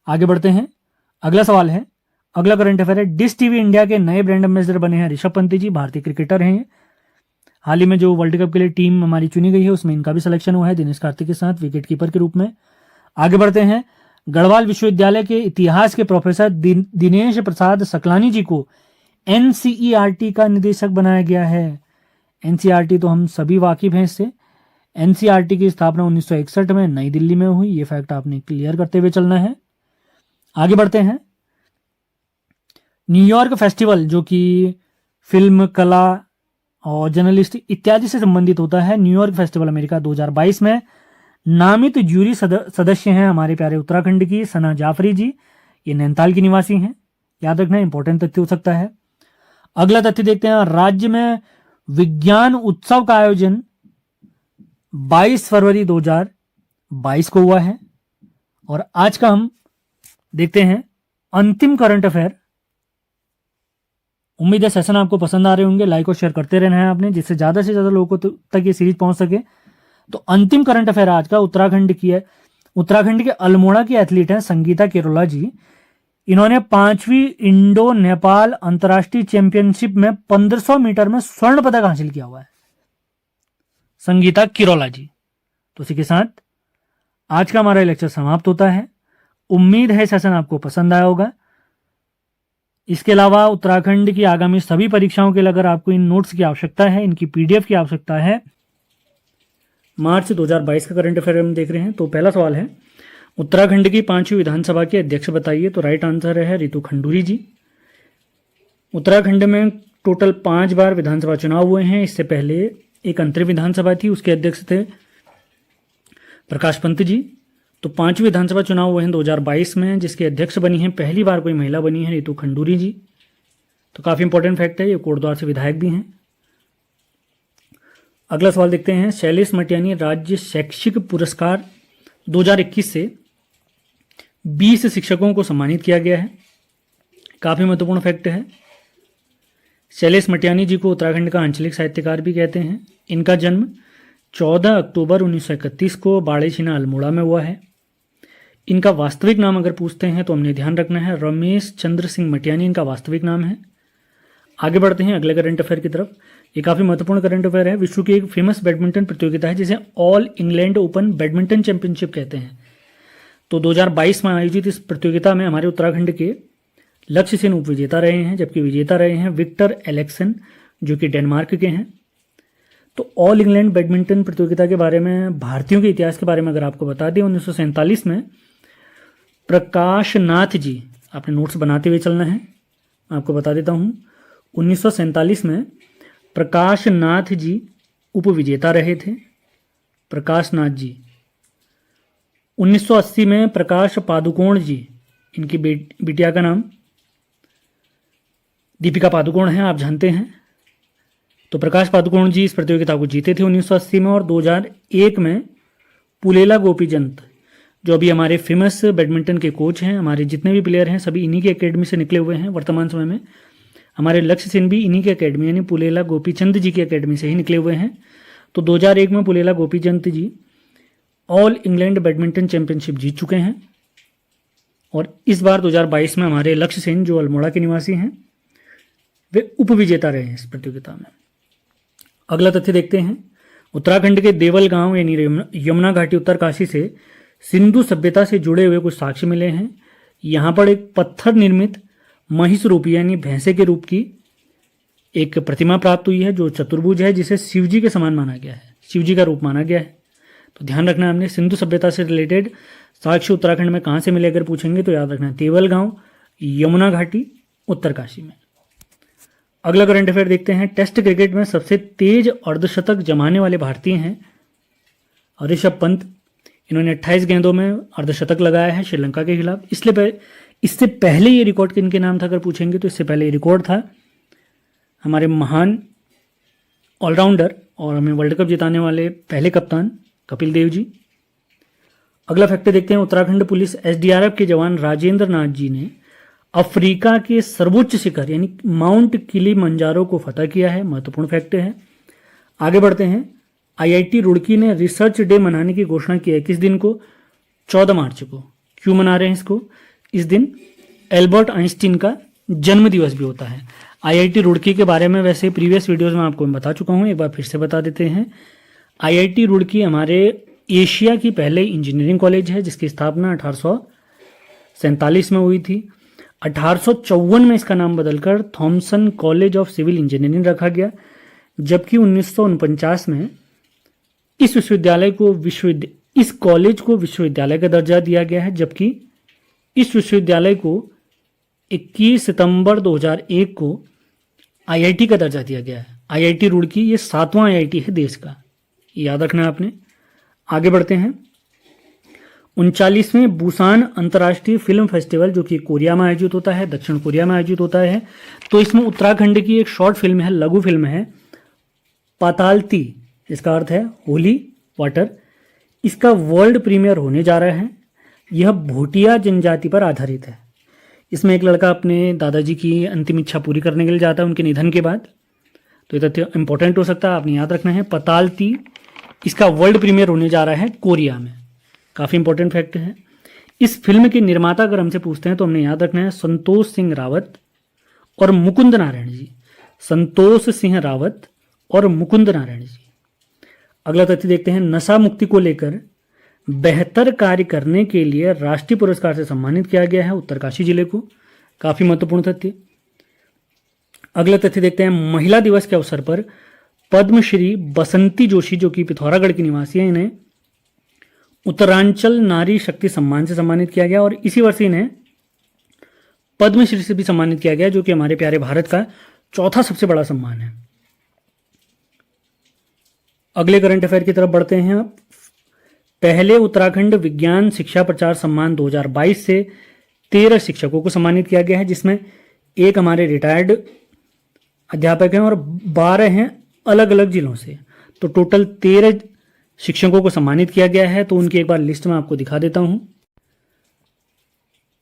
A: आगे बढ़ते हैं। अगला सवाल है, अगला करंट अफेयर है, डिश टीवी इंडिया के नए ब्रांड एम्बेसडर बने हैं ऋषभ पंत जी, भारतीय क्रिकेटर हैं। हाल ही में जो वर्ल्ड कप के लिए टीम हमारी चुनी गई है उसमें इनका भी सिलेक्शन हुआ है दिनेश कार्तिक के साथ विकेट कीपर के रूप में। आगे बढ़ते हैं। गढ़वाल विश्वविद्यालय के इतिहास के प्रोफेसर दिनेश प्रसाद सकलानी जी को एनसीईआरटी का निदेशक बनाया गया है। एनसीईआरटी तो हम सभी वाकिफ हैं इससे, एनसीईआरटी की स्थापना 1961 में नई दिल्ली में हुई। ये फैक्ट आपने क्लियर करते हुए चलना है। आगे बढ़ते हैं। न्यूयॉर्क फेस्टिवल जो कि फिल्म, कला और जर्नलिस्ट इत्यादि से संबंधित होता है, न्यूयॉर्क फेस्टिवल अमेरिका 2022 में नामित जूरी सदस्य हैं हमारे प्यारे उत्तराखंड की सना जाफरी जी। ये नैनीताल की निवासी हैं, याद रखना, इंपॉर्टेंट तथ्य हो सकता है। अगला तथ्य देखते हैं। राज्य में विज्ञान उत्सव का आयोजन 22 फरवरी 2022 को हुआ है। और आज का हम देखते हैं अंतिम करंट अफेयर। उम्मीद है सेशन आपको पसंद आ रहे होंगे। लाइक और शेयर करते रहना है आपने, जिससे ज्यादा से ज्यादा लोगों तक ये सीरीज पहुंच सके। तो अंतिम करंट अफेयर आज का उत्तराखंड की है। उत्तराखंड के अल्मोड़ा की एथलीट हैं संगीता केरोला जी। इन्होंने 5वीं इंडो नेपाल अंतर्राष्ट्रीय चैंपियनशिप में 1500 मीटर में स्वर्ण पदक हासिल किया हुआ है, संगीता किरोला जी। तो इसी के साथ आज का हमारा लेक्चर समाप्त होता है। उम्मीद है सेशन आपको पसंद आया होगा। इसके अलावा उत्तराखंड की आगामी सभी परीक्षाओं के लिए अगर आपको इन नोट्स की आवश्यकता है, इनकी पीडीएफ की आवश्यकता है, मार्च 2022 का करंट अफेयर हम देख रहे हैं। तो पहला सवाल है, उत्तराखंड की 5वीं विधानसभा के अध्यक्ष बताइए। तो राइट आंसर है रितु खंडूरी जी। उत्तराखंड में टोटल 5 बार विधानसभा चुनाव हुए हैं। इससे पहले एक अंतरिम विधानसभा थी, उसके अध्यक्ष थे प्रकाश पंत जी। तो 5वीं विधानसभा चुनाव हुए हैं 2022 में, जिसके अध्यक्ष बनी हैं, पहली बार कोई महिला बनी है, रितु खंडूरी जी। तो काफ़ी इंपॉर्टेंट फैक्ट है, ये कोटद्वार से विधायक भी हैं। अगला सवाल देखते हैं। शैलेश मटियानी राज्य शैक्षिक पुरस्कार 2021 से 20 शिक्षकों को सम्मानित किया गया है। काफ़ी महत्वपूर्ण फैक्ट है। शैलेश मटियानी जी को उत्तराखंड का आंचलिक साहित्यकार भी कहते हैं। इनका जन्म 14 अक्टूबर 1931 को बाड़ेछीना अल्मोड़ा में हुआ है। इनका वास्तविक नाम अगर पूछते हैं तो हमने ध्यान रखना है, रमेश चंद्र सिंह मटियानी इनका वास्तविक नाम है। आगे बढ़ते हैं अगले करंट अफेयर की तरफ। ये काफ़ी महत्वपूर्ण करंट अफेयर है। विश्व की एक फेमस बैडमिंटन प्रतियोगिता है जिसे all England open badminton championship कहते हैं। तो 2022 में आयोजित इस प्रतियोगिता में हमारे उत्तराखंड के लक्ष्य सेन उप विजेता रहे हैं, जबकि विजेता रहे हैं विक्टर एलेक्सन जो कि डेनमार्क के हैं। तो ऑल इंग्लैंड बैडमिंटन प्रतियोगिता के बारे में, भारतीयों के इतिहास के बारे में अगर आपको बता दें, 1947 में प्रकाश नाथ जी, आपने नोट्स बनाते हुए चलना है, मैं आपको बता देता हूँ। 1947 में प्रकाश नाथ जी उप विजेता रहे थे, प्रकाश नाथ जी। 1980 में प्रकाश पादुकोण जी, इनकी बिटिया का नाम दीपिका पादुकोण है, आप जानते हैं। तो प्रकाश पादुकोण जी इस प्रतियोगिता को जीते थे 1980 में। और 2001 में पुलेला गोपीचंद जो अभी हमारे फेमस बैडमिंटन के कोच हैं, हमारे जितने भी प्लेयर हैं सभी इन्हीं की एकेडमी से निकले हुए हैं। वर्तमान समय में हमारे लक्ष्य सेन भी इन्हीं की एकेडमी यानी पुलेला गोपीचंद जी की एकेडमी से ही निकले हुए हैं। तो 2001 में पुलेला गोपीचंद जी ऑल इंग्लैंड बैडमिंटन चैंपियनशिप जीत चुके हैं। और इस बार 2022 में हमारे लक्ष्य सेन जो अल्मोड़ा के निवासी हैं वे उप विजेता रहे हैं इस प्रतियोगिता में। अगला तथ्य देखते हैं। उत्तराखंड के देवल गांव यानी यमुना घाटी उत्तरकाशी से सिंधु सभ्यता से जुड़े हुए कुछ साक्ष्य मिले हैं। यहाँ पर एक पत्थर निर्मित महिष रूपी यानी भैंसे के रूप की एक प्रतिमा प्राप्त हुई है जो चतुर्भुज है, जिसे शिवजी के समान माना गया है, शिवजी का रूप माना गया है। तो ध्यान रखना, हमने सिंधु सभ्यता से रिलेटेड साक्ष्य उत्तराखंड में कहाँ से मिले अगर पूछेंगे तो याद रखना, देवल गांव यमुना घाटी उत्तरकाशी में। अगला करंट अफेयर देखते हैं। टेस्ट क्रिकेट में सबसे तेज अर्धशतक जमाने वाले भारतीय हैं ऋषभ पंत। इन्होंने 28 गेंदों में अर्धशतक लगाया है श्रीलंका के खिलाफ। इससे पहले ये रिकॉर्ड किनके नाम था अगर पूछेंगे तो इससे पहले ये रिकॉर्ड था हमारे महान ऑलराउंडर और हमें वर्ल्ड कप जिताने वाले पहले कप्तान कपिल देव जी। अगला फैक्टर देखते हैं। उत्तराखंड पुलिस एसडीआरएफ के जवान राजेंद्र नाथ जी ने अफ्रीका के सर्वोच्च शिखर यानी माउंट किलिमंजारो को फतह किया है, महत्वपूर्ण फैक्ट है। आगे बढ़ते हैं। आईआईटी रुड़की ने रिसर्च डे मनाने की घोषणा की है, किस दिन को? 14 मार्च को। क्यों मना रहे हैं इसको? इस दिन एल्बर्ट आइंस्टीन का जन्म दिवस भी होता है। आईआईटी रुड़की के बारे में वैसे प्रीवियस वीडियोस में आपको मैं बता चुका हूं, एक बार फिर से बता देते हैं। आईआईटी रुड़की हमारे एशिया की पहले इंजीनियरिंग कॉलेज है जिसकी स्थापना 1847 में हुई थी। 1854 में इसका नाम बदलकर Thomson college of civil engineering रखा गया, जबकि 1949 में इस कॉलेज को विश्वविद्यालय का दर्जा दिया गया है, जबकि इस विश्वविद्यालय को 21 सितंबर 2001 को आईआईटी का दर्जा दिया गया है। आईआईटी रुड़की ये 7वां आईआईटी है देश का, याद रखना है आपने। आगे बढ़ते हैं। 39वें बुसान अंतर्राष्ट्रीय फिल्म फेस्टिवल, जो कि कोरिया में आयोजित होता है, दक्षिण कोरिया में आयोजित होता है। तो इसमें उत्तराखंड की एक शॉर्ट फिल्म है, लघु फिल्म है, पातालती, इसका अर्थ है होली वाटर। इसका वर्ल्ड प्रीमियर होने जा रहा है। यह भोटिया जनजाति पर आधारित है। इसमें एक लड़का अपने दादाजी की अंतिम इच्छा पूरी करने के लिए जाता है उनके निधन के बाद। तो ये तथ्य इंपॉर्टेंट हो सकता है, आपने याद रखना है। पतालती, इसका वर्ल्ड प्रीमियर होने जा रहा है कोरिया में। काफ़ी इंपॉर्टेंट फैक्ट है। इस फिल्म के निर्माता अगर हमसे पूछते हैं तो हमने याद रखना है संतोष सिंह रावत और मुकुंद नारायण जी। संतोष सिंह रावत और मुकुंद नारायण जी। अगला तथ्य देखते हैं। नशा मुक्ति को लेकर बेहतर कार्य करने के लिए राष्ट्रीय पुरस्कार से सम्मानित किया गया है उत्तरकाशी जिले को। काफी महत्वपूर्ण तथ्य। अगला तथ्य देखते हैं। महिला दिवस के अवसर पर पद्मश्री बसंती जोशी, जो कि पिथौरागढ़ की निवासी है, इन्हें उत्तरांचल नारी शक्ति सम्मान से सम्मानित किया गया और इसी वर्ष इन्हें पद्मश्री से भी सम्मानित किया गया, जो कि हमारे प्यारे भारत का चौथा सबसे बड़ा सम्मान है। अगले करंट अफेयर की तरफ बढ़ते हैं। पहले उत्तराखंड विज्ञान शिक्षा प्रचार सम्मान 2022 से 13 शिक्षकों को सम्मानित किया गया है, जिसमें एक हमारे रिटायर्ड अध्यापक हैं और 12 हैं अलग अलग जिलों से। तो टोटल 13 शिक्षकों को सम्मानित किया गया है। तो उनकी एक बार लिस्ट में आपको दिखा देता हूं।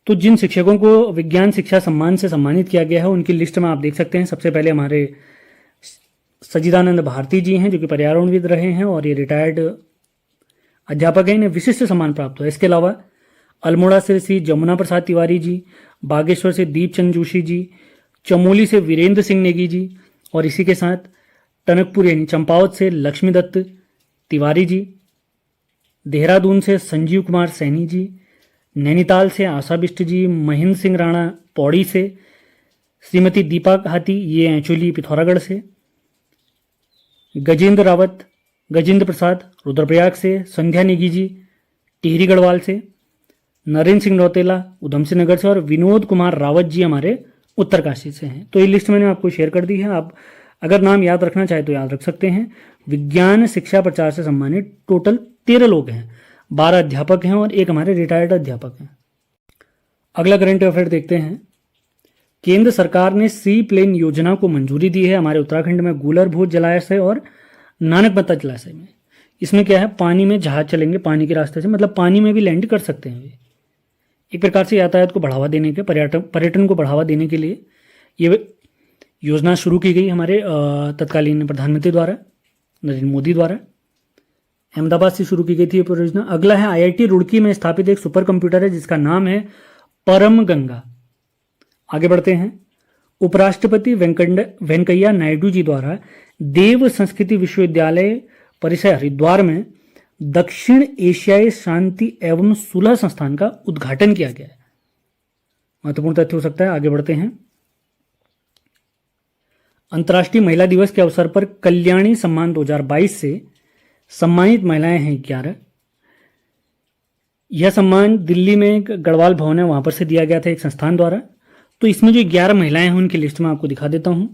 A: तो जिन शिक्षकों को विज्ञान शिक्षा सम्मान से सम्मानित किया गया है उनकी लिस्ट में आप देख सकते हैं। सबसे पहले हमारे सच्चिदानंद भारती जी हैं, जो कि पर्यावरणविद रहे हैं और ये रिटायर्ड अध्यापक हैं, इन्हें विशिष्ट सम्मान प्राप्त हुआ। इसके अलावा अल्मोड़ा से श्री जमुना प्रसाद तिवारी जी, बागेश्वर से दीपचंद जोशी जी, चमोली से वीरेंद्र सिंह नेगी जी और इसी के साथ टनकपुर यानी चंपावत से लक्ष्मी दत्त तिवारी जी, देहरादून से संजीव कुमार सैनी जी, नैनीताल से आशा बिष्ट जी, महेंद्र सिंह राणा पौड़ी से, श्रीमती दीपा हाथी, ये एक्चुअली पिथौरागढ़ से, गजेंद्र प्रसाद रुद्रप्रयाग से, संध्या नेगी जी टिहरी गढ़वाल से, नरेंद्र सिंह रौतेला उधम सिंह नगर से और विनोद कुमार रावत जी हमारे उत्तरकाशी से हैं। तो ये लिस्ट मैंने आपको शेयर कर दी है। आप अगर नाम याद रखना चाहे तो याद रख सकते हैं। विज्ञान शिक्षा प्रचार से सम्मानित टोटल 13 लोग हैं, 12 अध्यापक हैं और एक हमारे रिटायर्ड अध्यापक हैं। अगला करंट अफेयर देखते हैं। केंद्र सरकार ने सी प्लेन योजना को मंजूरी दी है हमारे उत्तराखंड में गूलर भोज जलाशय और नानकमत्ता जलाशय में। इसमें क्या है, पानी में जहाज चलेंगे, पानी के रास्ते से, मतलब पानी में भी लैंड कर सकते हैं वे। एक प्रकार से यातायात को बढ़ावा देने के, पर्यटन को बढ़ावा देने के लिए ये योजना शुरू की गई हमारे तत्कालीन प्रधानमंत्री द्वारा, नरेंद्र मोदी द्वारा। अहमदाबाद से शुरू की गई थी ये परियोजना। अगला है आईआईटी रुड़की में स्थापित एक सुपर कंप्यूटर है जिसका नाम है परम गंगा। आगे बढ़ते हैं। उपराष्ट्रपति वेंकैया नायडू जी द्वारा देव संस्कृति विश्वविद्यालय परिसर हरिद्वार में दक्षिण एशियाई शांति एवं सुलह संस्थान का उद्घाटन किया गया है। महत्वपूर्ण तथ्य हो सकता है। आगे बढ़ते हैं। अंतर्राष्ट्रीय महिला दिवस के अवसर पर कल्याणी सम्मान 2022 से सम्मानित महिलाएं हैं 11। यह सम्मान दिल्ली में एक गढ़वाल भवन है वहां पर से दिया गया था एक संस्थान द्वारा। तो इसमें जो 11 महिलाएं हैं उनकी लिस्ट में आपको दिखा देता हूं।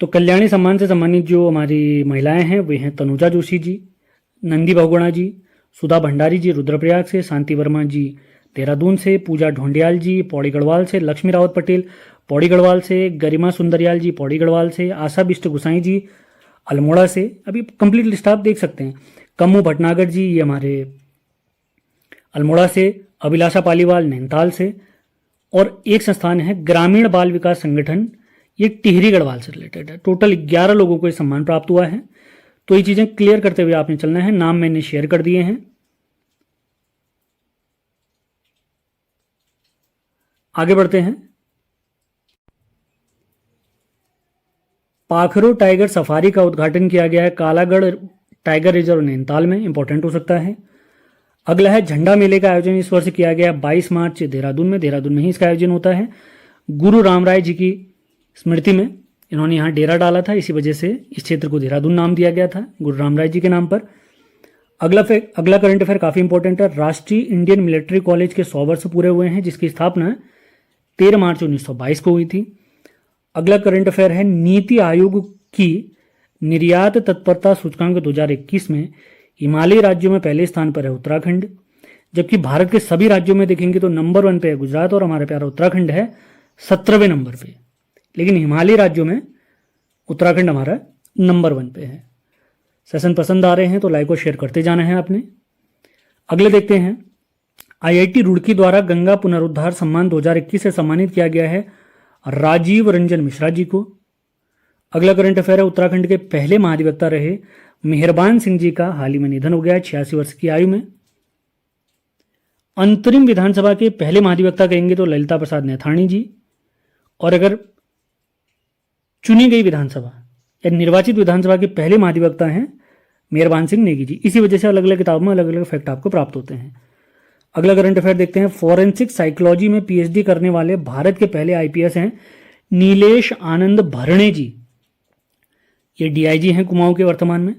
A: तो कल्याणी सम्मान से सम्मानित जो हमारी महिलाएं हैं वे हैं तनुजा जोशी जी, नंदी बहुगुणा जी, सुधा भंडारी जी रुद्रप्रयाग से, शांति वर्मा जी देहरादून से, पूजा ढोंडियाल जी पौड़ी गढ़वाल से, लक्ष्मी रावत पटेल पौड़ी गढ़वाल से, गरिमा सुंदरियाल जी पौड़ी गढ़वाल से, आशा बिष्ट गुसाई जी अल्मोड़ा से। अभी कंप्लीट लिस्ट आप देख सकते हैं। कम्मू भटनागर जी ये हमारे अल्मोड़ा से, अभिलाषा पालीवाल नैनीताल से और एक संस्थान है ग्रामीण बाल विकास संगठन, ये टिहरी गढ़वाल से रिलेटेड है। टोटल 11 लोगों को ये सम्मान प्राप्त हुआ है। तो ये चीजें क्लियर करते हुए आपने चलना है। नाम मैंने शेयर कर दिए हैं। आगे बढ़ते हैं। पाखरो टाइगर सफारी का उद्घाटन किया गया है कालागढ़ टाइगर रिजर्व नैनीताल में। इंपॉर्टेंट हो सकता है। अगला है झंडा मेले का आयोजन इस वर्ष किया गया 22 मार्च देहरादून में ही इसका आयोजन होता है गुरु रामराय जी की स्मृति में। इन्होंने यहाँ डेरा डाला था, इसी वजह से इस क्षेत्र को देहरादून नाम दिया गया था गुरु रामराय जी के नाम पर। अगला करंट अफेयर काफ़ी इंपॉर्टेंट है। राष्ट्रीय इंडियन मिलिट्री कॉलेज के 100 वर्ष पूरे हुए हैं, जिसकी स्थापना 13 मार्च 1922 को हुई थी। अगला करंट अफेयर है, नीति आयोग की निर्यात तत्परता सूचकांक 2021 में हिमालयी राज्यों में पहले स्थान पर है उत्तराखंड, जबकि भारत के सभी राज्यों में देखेंगे तो नंबर 1 पे है गुजरात और हमारा प्यारा उत्तराखंड है 17वें नंबर पे। लेकिन हिमालयी राज्यों में उत्तराखंड हमारा नंबर 1 पे है। सेशन पसंद आ रहे हैं तो लाइक और शेयर करते जाना है आपने। अगले देखते हैं, आईआईटी रुड़की द्वारा गंगा पुनरुद्धार सम्मान 2021 से सम्मानित किया गया है राजीव रंजन मिश्रा जी को। अगला करंट अफेयर है, उत्तराखंड के पहले महाधिवक्ता रहे मेहरबान सिंह जी का हाल ही में निधन हो गया है 86 वर्ष की आयु में। अंतरिम विधानसभा के पहले महाधिवक्ता कहेंगे तो ललिता प्रसाद नैथानी जी, और अगर चुनी गई विधानसभा या निर्वाचित विधानसभा के पहले महाधिवक्ता हैं मेहरबान सिंह नेगी जी। इसी वजह से अलग अलग किताबों में अलग अलग फैक्ट आपको प्राप्त होते हैं। अगला करंट अफेयर देखते हैं, फॉरेंसिक साइकोलॉजी में पीएचडी करने वाले भारत के पहले आईपीएस हैं नीलेश आनंद भरणे जी। ये डीआईजी हैं कुमाऊं के वर्तमान में।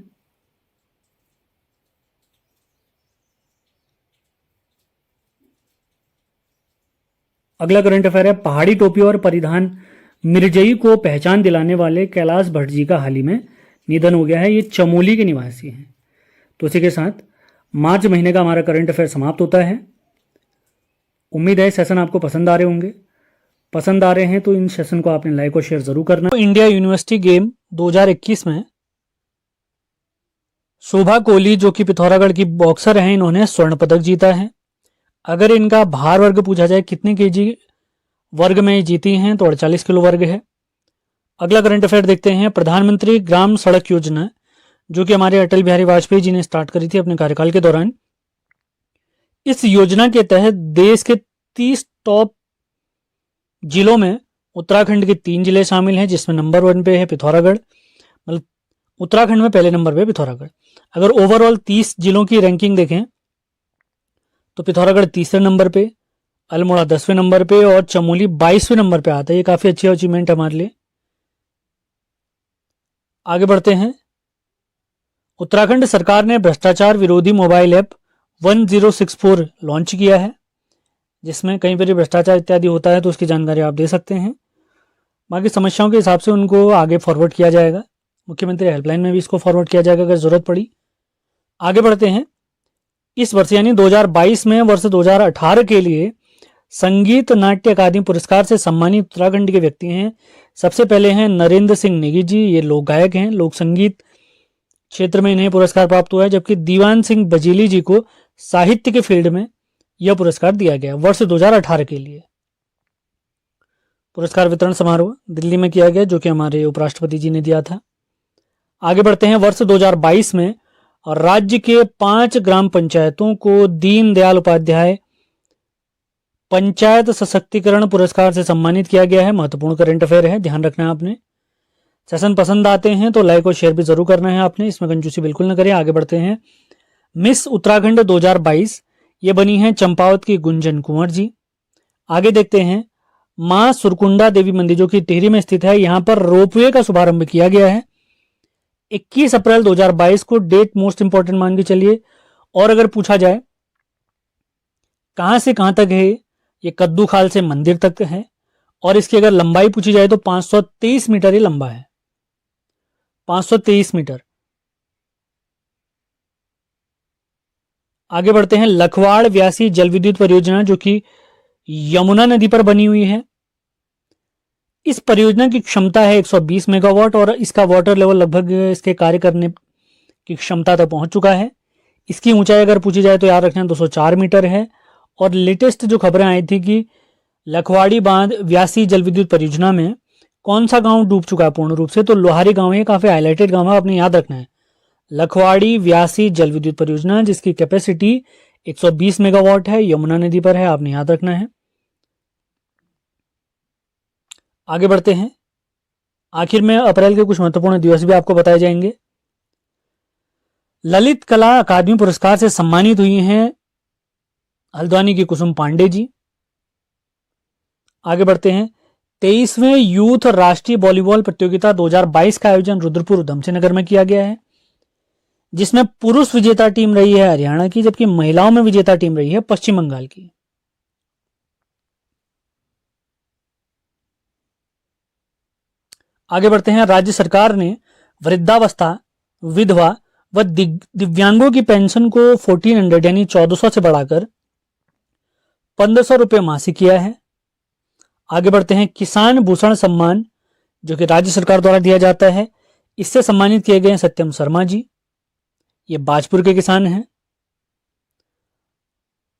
A: अगला करंट अफेयर है, पहाड़ी टोपी और परिधान मिर्जई को पहचान दिलाने वाले कैलाश भट्ट जी का हाल ही में निधन हो गया है। ये चमोली के निवासी हैं। तो इसी के साथ मार्च महीने का हमारा करंट अफेयर समाप्त होता है। उम्मीद है सेशन आपको पसंद आ रहे होंगे। पसंद आ रहे हैं तो इन सेशन को आपने लाइक और शेयर जरूर करना। तो इंडिया यूनिवर्सिटी गेम 2021 में शोभा कोहली जो कि पिथौरागढ़ की बॉक्सर हैं, इन्होंने स्वर्ण पदक जीता है। अगर इनका भार वर्ग पूछा जाए कितने केजी वर्ग में जीती हैं तो 48 किलो वर्ग है। अगला करंट अफेयर देखते हैं, प्रधानमंत्री ग्राम सड़क योजना जो कि हमारे अटल बिहारी वाजपेयी जी ने स्टार्ट करी थी अपने कार्यकाल के दौरान। इस योजना के तहत देश के 30 टॉप जिलों में उत्तराखंड के 3 जिले शामिल हैं, जिसमें नंबर 1 पे है पिथौरागढ़। मतलब उत्तराखंड में पहले नंबर पे पिथौरागढ़। अगर ओवरऑल 30 जिलों की रैंकिंग देखें तो पिथौरागढ़ तीसरे नंबर पे, अल्मोड़ा 10वें नंबर पे और चमोली 22वें नंबर पे आता है। ये काफी अच्छी अचीवमेंट हमारे लिए। आगे बढ़ते हैं, उत्तराखंड सरकार ने भ्रष्टाचार विरोधी मोबाइल ऐप 1064 लॉन्च किया है, जिसमें कई बार भ्रष्टाचार इत्यादि होता है तो उसकी जानकारी आप दे सकते हैं। बाकी समस्याओं के हिसाब से उनको आगे फॉरवर्ड किया जाएगा। मुख्यमंत्री हेल्पलाइन में भी इसको फॉरवर्ड किया जाएगा अगर जरूरत पड़ी। आगे बढ़ते हैं, इस वर्ष यानी 2022 में वर्ष 2018 के लिए संगीत नाट्य अकादमी पुरस्कार से सम्मानित उत्तराखंड के व्यक्ति हैं। सबसे पहले हैं नरेंद्र सिंह नेगी जी। ये लोक गायक हैं, लोक संगीत क्षेत्र में इन्हें पुरस्कार प्राप्त हुआ है। जबकि दीवान सिंह बजीली जी को साहित्य के फील्ड में यह पुरस्कार दिया गया वर्ष 2018 के लिए। पुरस्कार वितरण समारोह दिल्ली में किया गया, जो कि हमारे उपराष्ट्रपति जी ने दिया था। आगे बढ़ते हैं, वर्ष 2022 में राज्य के 5 ग्राम पंचायतों को दीनदयाल उपाध्याय पंचायत सशक्तिकरण पुरस्कार से सम्मानित किया गया है। महत्वपूर्ण करंट अफेयर है, ध्यान रखना है आपने। सेशन पसंद आते हैं तो लाइक और शेयर भी जरूर करना है आपने, इसमें कंजूसी बिल्कुल न करें। आगे बढ़ते हैं, मिस उत्तराखंड 2022 ये बनी है चंपावत की गुंजन कुंवर जी। आगे देखते हैं, मां सुरकुंडा देवी मंदिर जो कि टिहरी में स्थित है, यहां पर रोपवे का शुभारंभ किया गया है 21 अप्रैल 2022 को। डेट मोस्ट इंपॉर्टेंट मान के चलिए। और अगर पूछा जाए कहां से कहां तक है, ये कद्दू खाल से मंदिर तक है। और इसकी अगर लंबाई पूछी जाए तो 523 मीटर ही लंबा है, 523 मीटर। आगे बढ़ते हैं, लखवाड़ व्यासी जल विद्युत परियोजना जो कि यमुना नदी पर बनी हुई है। इस परियोजना की क्षमता है 120 मेगावाट और इसका वाटर लेवल लगभग इसके कार्य करने की क्षमता तक पहुंच चुका है। इसकी ऊंचाई अगर पूछी जाए तो याद रखना 204 मीटर है। और लेटेस्ट जो खबरें आई थी कि लखवाड़ी बांध व्यासी जल विद्युत परियोजना में कौन सा गांव डूब चुका है पूर्ण रूप से, तो लोहारी गांव है। काफी हाईलाइटेड गांव है, आपने याद रखना है। लखवाड़ी व्यासी जल विद्युत परियोजना जिसकी कैपेसिटी 120 मेगावाट है, यमुना नदी पर है, आपने याद रखना है। आगे बढ़ते हैं, आखिर में अप्रैल के कुछ महत्वपूर्ण दिवस भी आपको बताए जाएंगे। ललित कला अकादमी पुरस्कार से सम्मानित हुई हैं हल्द्वानी की कुसुम पांडे जी। आगे बढ़ते हैं, 23वें यूथ राष्ट्रीय वॉलीबॉल प्रतियोगिता 2022 का आयोजन रुद्रपुर उधमसिंह नगर में किया गया है, जिसमें पुरुष विजेता टीम रही है हरियाणा की, जबकि महिलाओं में विजेता टीम रही है पश्चिम बंगाल की। आगे बढ़ते हैं। राज्य सरकार ने वृद्धावस्था, विधवा व दिव्यांगों की पेंशन को 1400 यानी 1400 से बढ़ाकर 1500 रुपये मासिक किया है। आगे बढ़ते हैं। किसान भूषण सम्मान जो कि राज्य सरकार द्वारा दिया जाता है, इससे सम्मानित किए गए हैं सत्यम शर्मा जी, ये बाजपुर के किसान हैं।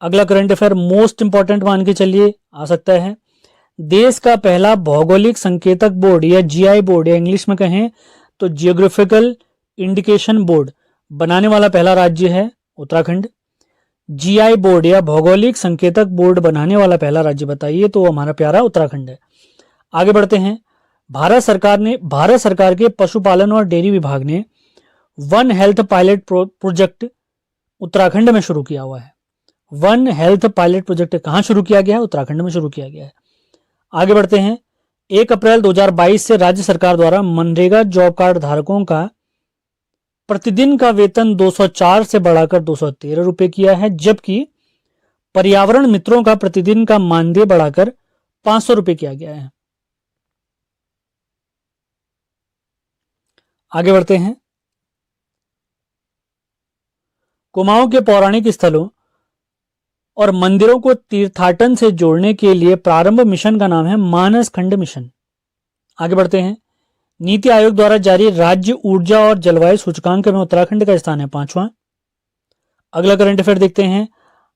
A: अगला करंट अफेयर मोस्ट इंपॉर्टेंट मान के चलिए आ सकता है। देश का पहला भौगोलिक संकेतक बोर्ड या जीआई बोर्ड या इंग्लिश में कहें तो जियोग्राफिकल इंडिकेशन बोर्ड बनाने वाला पहला राज्य है उत्तराखंड। जीआई बोर्ड या भौगोलिक संकेतक बोर्ड बनाने वाला पहला राज्य बताइए, तो हमारा प्यारा उत्तराखंड है। आगे बढ़ते हैं। भारत सरकार के पशुपालन और डेयरी विभाग ने one health pilot project Uttarakhand में शुरू किया हुआ है। वन हेल्थ पायलट प्रोजेक्ट कहां शुरू किया गया है? उत्तराखंड में शुरू किया गया है। आगे बढ़ते हैं। 1 अप्रैल 2022 से राज्य सरकार द्वारा मनरेगा जॉब कार्ड धारकों का प्रतिदिन का वेतन 204 से बढ़ाकर 213 रुपए किया है, जबकि पर्यावरण मित्रों का प्रतिदिन का मानदेय बढ़ाकर 500 रुपए किया गया है। आगे बढ़ते हैं। कुमाऊं के पौराणिक स्थलों और मंदिरों को तीर्थाटन से जोड़ने के लिए प्रारंभ मिशन का नाम है मानस खंड मिशन। आगे बढ़ते हैं। नीति आयोग द्वारा जारी राज्य ऊर्जा और जलवायु सूचकांक में उत्तराखंड का स्थान है 5वां। अगला करंट अफेयर देखते हैं।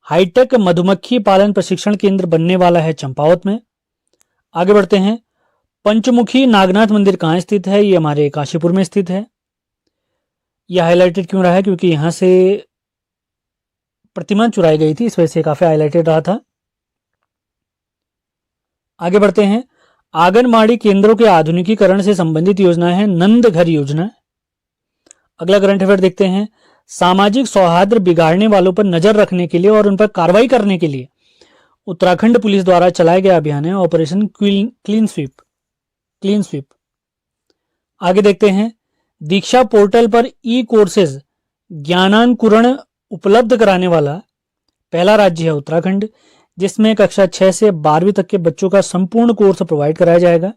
A: हाईटेक मधुमक्खी पालन प्रशिक्षण केंद्र बनने वाला है चंपावत में। आगे बढ़ते हैं। पंचमुखी नागनाथ मंदिर कहां स्थित है? ये हमारे काशीपुर में स्थित है। यह हाईलाइटेड क्यों रहा है? क्योंकि यहां से प्रतिमा चुराई गई थी, इस वजह से काफी हाईलाइटेड रहा था। आगे बढ़ते हैं। आंगनबाड़ी केंद्रों के आधुनिकीकरण से संबंधित योजना है नंद घर योजना। अगला करंट अफेयर देखते हैं। सामाजिक सौहार्द बिगाड़ने वालों पर नजर रखने के लिए और उन पर कार्रवाई करने के लिए उत्तराखंड पुलिस द्वारा चलाया गया अभियान है ऑपरेशन क्लीन स्वीप। आगे देखते हैं। दीक्षा पोर्टल पर ई कोर्सेज ज्ञानांकुरण उपलब्ध कराने वाला पहला राज्य है उत्तराखंड, जिसमें कक्षा 6 से 12वीं तक के बच्चों का संपूर्ण कोर्स प्रोवाइड कराया जाएगा।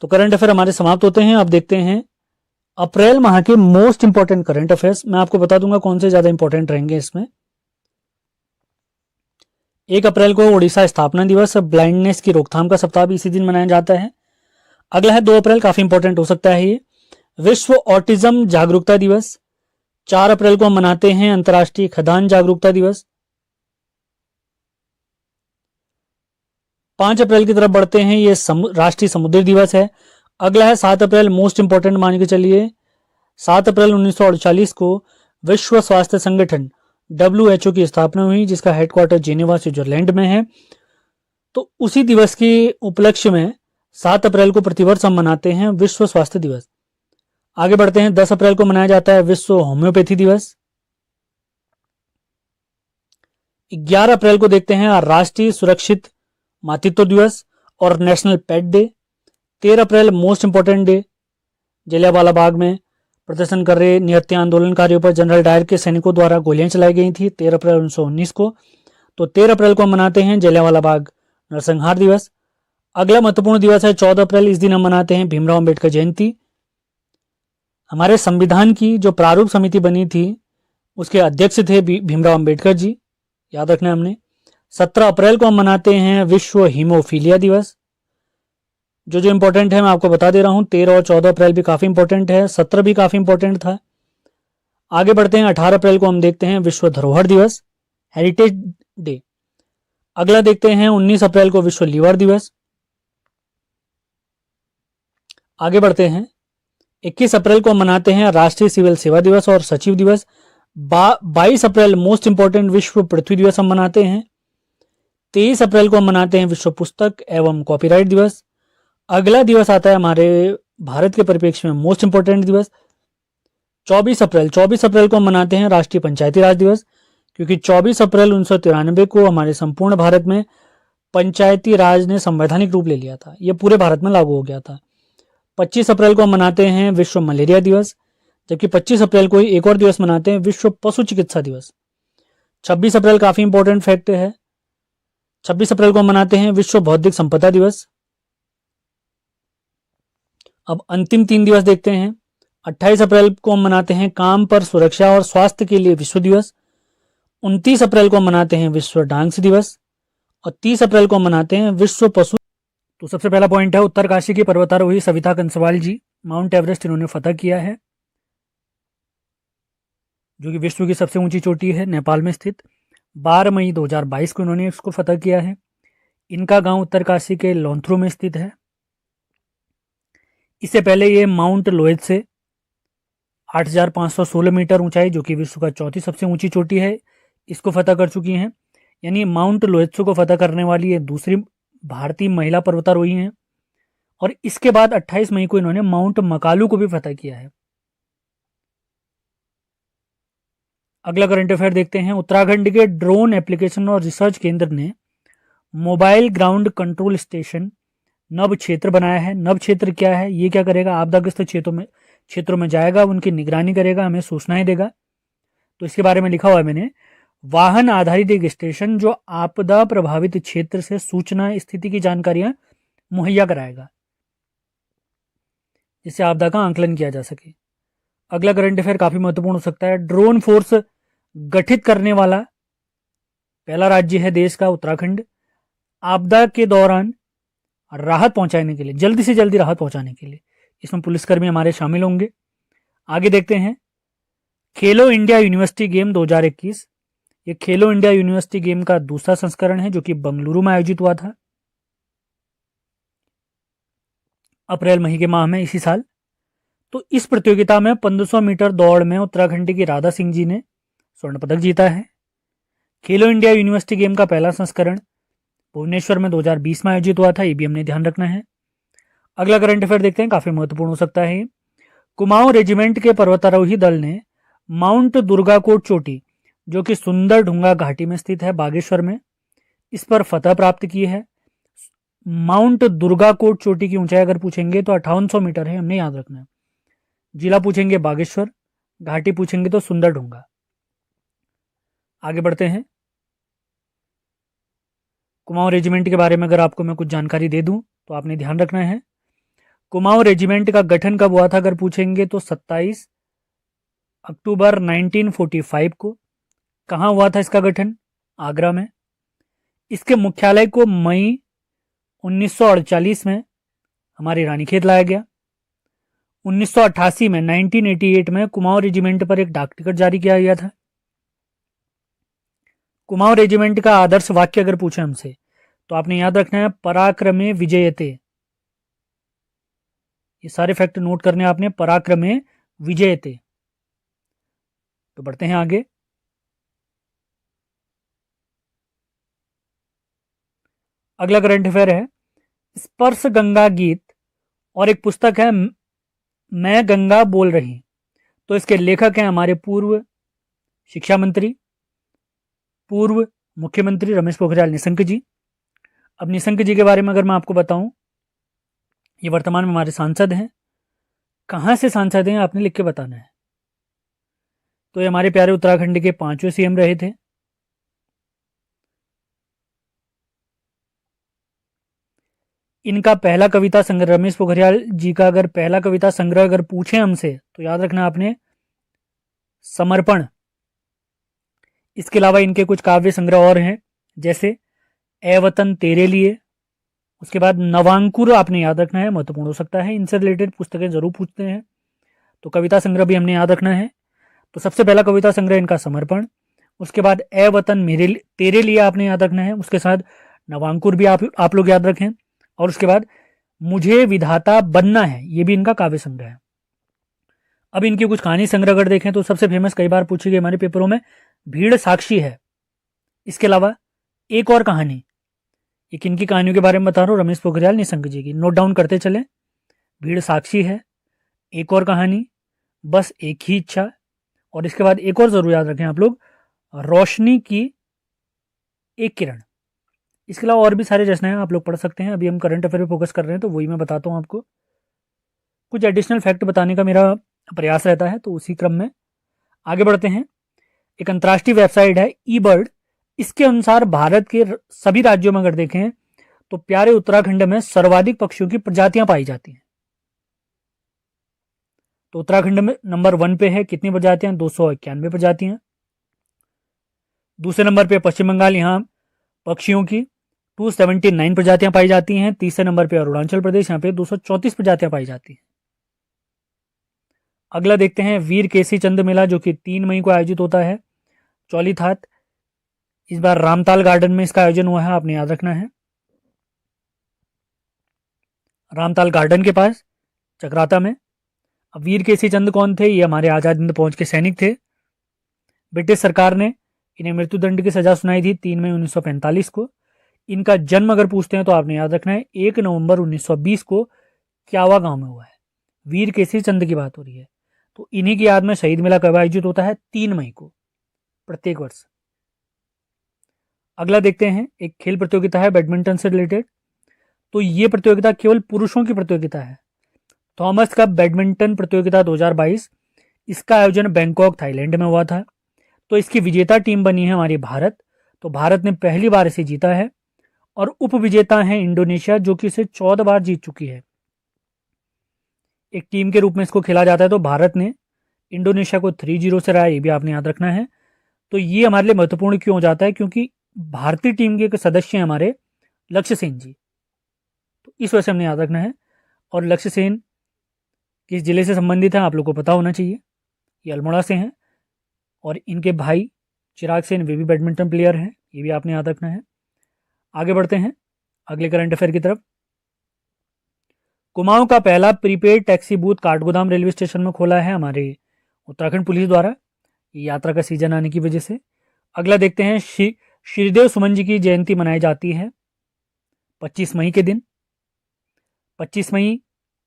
A: तो करंट अफेयर हमारे समाप्त होते हैं। अब देखते हैं अप्रैल माह के मोस्ट इंपॉर्टेंट करंट अफेयर्स। मैं आपको बता दूंगा कौन से ज्यादा इंपॉर्टेंट रहेंगे इसमें। 1 अप्रैल को ओडिशा स्थापना दिवस, ब्लाइंडनेस की रोकथाम का सप्ताह भी इसी दिन मनाया जाता है। अगला है 2 अप्रैल, काफी इंपॉर्टेंट हो सकता है ये, विश्व ऑटिज्म जागरूकता दिवस। 4 अप्रैल को हम मनाते हैं अंतर्राष्ट्रीय खदान जागरूकता दिवस। 5 अप्रैल की तरफ बढ़ते हैं, ये राष्ट्रीय समुद्री दिवस है। अगला है 7 अप्रैल, मोस्ट इंपॉर्टेंट मान के चलिए। 7 अप्रैल 1948 को विश्व स्वास्थ्य संगठन WHO की स्थापना हुई, जिसका हेडक्वार्टर जेनेवा स्विट्जरलैंड में है। तो उसी दिवस के उपलक्ष्य में 7 अप्रैल को प्रतिवर्ष हम मनाते हैं विश्व स्वास्थ्य दिवस। आगे बढ़ते हैं। 10 अप्रैल को मनाया जाता है विश्व होम्योपैथी दिवस। 11 अप्रैल को देखते हैं राष्ट्रीय सुरक्षित मातृत्व दिवस और नेशनल पेट डे। 13 अप्रैल most important day, Jallianwala Bagh में प्रदर्शन कर रहे निहत्या आंदोलनकारियों पर जनरल डायर के सैनिकों द्वारा गोलियां चलाई गई थी 13 अप्रैल 1919 को। तो 13 अप्रैल को हम मनाते हैं जलियांवाला बाग नरसंहार दिवस। अगला महत्वपूर्ण दिवस है 14 अप्रैल, इस दिन हम मनाते हैं भीमराव अंबेडकर जयंती। हमारे संविधान की जो प्रारूप समिति बनी थी उसके अध्यक्ष थे भीमराव अंबेडकर जी, याद रखना हमने। 17 अप्रैल को हम मनाते हैं विश्व हीमोफीलिया दिवस। जो इंपॉर्टेंट है मैं आपको बता दे रहा हूं, 13 और 14 अप्रैल भी काफी इंपॉर्टेंट है, 17 भी काफी इंपॉर्टेंट था। आगे बढ़ते हैं। 18 अप्रैल को हम देखते हैं विश्व धरोहर दिवस, हेरिटेज डे। अगला देखते हैं 19 अप्रैल को विश्व लीवर दिवस। आगे बढ़ते हैं। 21 अप्रैल को हम मनाते हैं राष्ट्रीय सिविल सेवा दिवस और सचिव दिवस। 22 अप्रैल मोस्ट इंपॉर्टेंट विश्व पृथ्वी दिवस हम मनाते हैं। 23 अप्रैल को हम मनाते हैं विश्व पुस्तक एवं कॉपीराइट दिवस। अगला दिवस आता है हमारे भारत के परिप्रेक्ष्य में मोस्ट इंपॉर्टेंट दिवस 24 अप्रैल को हम मनाते हैं राष्ट्रीय पंचायती राज दिवस, क्योंकि 24 अप्रैल 1993 को हमारे संपूर्ण भारत में पंचायती राज ने संवैधानिक रूप ले लिया था, यह पूरे भारत में लागू हो गया था। 25 अप्रैल को हम मनाते हैं विश्व मलेरिया दिवस, जबकि 25 अप्रैल को ही एक और दिवस मनाते हैं विश्व पशु चिकित्सा दिवस। 26 अप्रैल काफी इंपॉर्टेंट फैक्ट है, 26 अप्रैल को हम मनाते हैं विश्व बौद्धिक संपदा दिवस। अब अंतिम 3 दिवस देखते हैं। 28 अप्रैल को हम मनाते हैं काम पर सुरक्षा और स्वास्थ्य के लिए विश्व दिवस। 29 अप्रैल को हम मनाते हैं विश्व डांस दिवस और 30 अप्रैल को हम मनाते हैं विश्व पशु। तो सबसे पहला पॉइंट है उत्तरकाशी की पर्वतारोही सविता कंसवाल जी, माउंट एवरेस्ट इन्होंने फतह किया है, जो कि विश्व की सबसे ऊंची चोटी है, नेपाल में स्थित। 12 मई 2022 को इन्होंने इसको फतह किया है। इनका गांव उत्तरकाशी के लौंथरू में स्थित है। इससे पहले ये माउंट लोएत से 8,516 मीटर ऊंचाई, जो कि विश्व का चौथी सबसे ऊंची चोटी है, इसको फतह कर चुकी हैं। यानी माउंट लोएत्सो को फतह करने वाली ये दूसरी भारतीय महिला पर्वतारोही हैं। और इसके बाद 28 मई को इन्होंने माउंट मकालू को भी फतह किया है। अगला करंट अफेयर देखते हैं। उत्तराखंड के ड्रोन एप्लीकेशन और रिसर्च केंद्र ने मोबाइल ग्राउंड कंट्रोल स्टेशन नभ क्षेत्र बनाया है। नभ क्षेत्र क्या है? ये क्या करेगा? आपदाग्रस्त क्षेत्रों में जाएगा, उनकी निगरानी करेगा, हमें सूचनाएं देगा। तो इसके बारे में लिखा हुआ है मैंने, वाहन आधारित एक स्टेशन जो आपदा प्रभावित क्षेत्र से सूचना स्थिति की जानकारियां मुहैया कराएगा, जिससे आपदा का आंकलन किया जा सके। अगला करंट अफेयर काफी महत्वपूर्ण हो सकता है। ड्रोन फोर्स गठित करने वाला पहला राज्य है देश का उत्तराखंड। आपदा के दौरान राहत पहुंचाने के लिए, जल्दी से जल्दी राहत पहुंचाने के लिए इसमें पुलिसकर्मी हमारे शामिल होंगे। आगे देखते हैं खेलो इंडिया यूनिवर्सिटी गेम 2021। ये खेलो इंडिया यूनिवर्सिटी गेम का दूसरा संस्करण है, जो कि बंगलुरु में आयोजित हुआ था अप्रैल मई के माह में इसी साल। तो इस प्रतियोगिता में 1500 मीटर दौड़ में उत्तराखंड की राधा सिंह जी ने स्वर्ण पदक जीता है। खेलो इंडिया यूनिवर्सिटी गेम का पहला संस्करण भुवनेश्वर में 2020 में आयोजित हुआ था, ये भी हमने ध्यान रखना है। अगला करंट अफेयर देखते हैं, काफी महत्वपूर्ण हो सकता है। कुमाऊं रेजिमेंट के पर्वतारोही दल ने माउंट दुर्गाकोट चोटी, जो कि सुंदर ढूंगा घाटी में स्थित है बागेश्वर में, इस पर फतह प्राप्त की है। माउंट दुर्गाकोट चोटी की ऊंचाई अगर पूछेंगे तो 5800 मीटर है, हमने याद रखना है। जिला पूछेंगे बागेश्वर, घाटी पूछेंगे तो सुंदर ढूंगा। आगे बढ़ते हैं। कुमाऊं रेजिमेंट के बारे में अगर आपको मैं कुछ जानकारी दे दूं तो आपने ध्यान रखना है। कुमाऊं रेजिमेंट का गठन कब हुआ था अगर पूछेंगे तो 27 अक्टूबर 1945 को। कहाँ हुआ था इसका गठन? आगरा में। इसके मुख्यालय को मई 1948 में हमारी रानीखेत लाया गया। 1988 में 1988 में कुमाऊं रेजिमेंट पर एक डाक टिकट जारी किया गया था। कुमाऊं रेजिमेंट का आदर्श वाक्य अगर पूछे हमसे तो आपने याद रखना है, पराक्रमे विजयते। ये सारे फैक्ट नोट करने आपने, पराक्रमे विजयते। तो बढ़ते हैं आगे। अगला करंट अफेयर है स्पर्श गंगा गीत, और एक पुस्तक है मैं गंगा बोल रही। तो इसके लेखक हैं हमारे पूर्व शिक्षा मंत्री, पूर्व मुख्यमंत्री रमेश पोखरियाल निशंक जी। अब निशंक जी के बारे में अगर मैं आपको बताऊं, ये वर्तमान में हमारे सांसद हैं। कहां से सांसद हैं आपने लिख के बताना है। तो ये हमारे प्यारे उत्तराखंड के 5वें सीएम रहे थे। इनका पहला कविता संग्रह, रमेश पोखरियाल जी का अगर पहला कविता संग्रह अगर पूछे हमसे तो याद रखना आपने, समर्पण। इसके अलावा इनके कुछ काव्य संग्रह और हैं, जैसे ए वतन तेरे लिए। उसके बाद नवांकुर आपने याद रखना है, महत्वपूर्ण हो सकता है, इनसे रिलेटेड पुस्तकें जरूर पूछते हैं। तो कविता संग्रह भी हमने याद रखना है। तो सबसे पहला कविता संग्रह इनका समर्पण। उसके बाद ए वतन मेरे तेरे लिए आपने याद रखना है। उसके साथ नवांकुर भी आप लोग याद रखें। और उसके बाद मुझे विधाता बनना है, ये भी इनका काव्य संग्रह है। अब इनकी कुछ कहानी संग्रह अगर देखें तो सबसे फेमस, कई बार पूछी गई हमारे पेपरों में, भीड़ साक्षी है। इसके अलावा एक और कहानी, ये किनकी कहानियों के बारे में बता रहा हूँ, रमेश पोखरियाल निशंक जी की। नोट डाउन करते चले, भीड़ साक्षी है, एक और कहानी, बस एक ही इच्छा, और इसके बाद एक और जरूर याद रखें आप लोग, रोशनी की एक किरण। इसके अलावा और भी सारे रचनाएं आप लोग पढ़ सकते हैं। अभी हम करंट अफेयर पे फोकस कर रहे हैं तो वही मैं बताता हूँ आपको। कुछ एडिशनल फैक्ट बताने का मेरा प्रयास रहता है, तो उसी क्रम में आगे बढ़ते हैं। एक अंतर्राष्ट्रीय वेबसाइट है ई बर्ड, इसके अनुसार भारत के सभी राज्यों में अगर देखें तो प्यारे उत्तराखंड में सर्वाधिक पक्षियों की प्रजातियां पाई जाती हैं। तो उत्तराखंड में नंबर 1 पे है, कितनी प्रजातियां? 291 प्रजातियां। दूसरे नंबर पे पश्चिम बंगाल, यहाँ पक्षियों की 279 प्रजातियां पाई जाती हैं। तीसरे नंबर पे अरुणाचल प्रदेश, यहाँ पे 234 प्रजातियां पाई जाती हैं। अगला देखते हैं वीर केसी चंद मेला, जो कि 3 मई को आयोजित होता है चौलीथात। इस बार रामताल गार्डन में इसका आयोजन हुआ है, आपने याद रखना है। रामताल गार्डन के पास चक्राता में। अब वीर केसी चंद कौन थे? ये हमारे आजाद हिंद फौज के सैनिक थे। ब्रिटिश सरकार ने इन्हें मृत्युदंड की सजा सुनाई थी 3 मई 1945 को। इनका जन्म अगर पूछते हैं तो आपने याद रखना है 1 नवंबर 1920 को क्यावा गांव में हुआ है। वीर केसरी चंद की बात हो रही है। तो इन्हीं की याद में शहीद मेला कब आयोजित होता है? 3 मई को प्रत्येक वर्ष। अगला देखते हैं, एक खेल प्रतियोगिता है बैडमिंटन से रिलेटेड। तो ये प्रतियोगिता केवल पुरुषों की प्रतियोगिता है। थॉमस कप बैडमिंटन प्रतियोगिता 2022, इसका आयोजन बैंकॉक थाईलैंड में हुआ था। तो इसकी विजेता टीम बनी है हमारी भारत। तो भारत ने पहली बार इसे जीता है। और उप विजेता है इंडोनेशिया, जो कि इसे 14 बार जीत चुकी है। एक टीम के रूप में इसको खेला जाता है। तो भारत ने इंडोनेशिया को 3-0 से हराया, ये भी आपने याद रखना है। तो ये हमारे लिए महत्वपूर्ण क्यों हो जाता है? क्योंकि भारतीय टीम के एक सदस्य हैं हमारे लक्ष्य सेन जी, तो इस वजह से हमने याद रखना है। और लक्ष्य सेन किस जिले से संबंधित है आप लोग को पता होना चाहिए। ये अल्मोड़ा से हैं। और इनके भाई चिराग सेन, वे भी बैडमिंटन प्लेयर हैं, ये भी आपने याद रखना है। आगे बढ़ते हैं अगले करंट अफेयर की तरफ। कुमाऊं का पहला prepaid taxi booth Kathgodam railway station में खोला है हमारे उत्तराखंड पुलिस द्वारा, यात्रा का सीजन आने की वजह से। अगला देखते हैं, श्रीदेव सुमन जी की जयंती मनाई जाती है 25 मई के दिन। 25 मई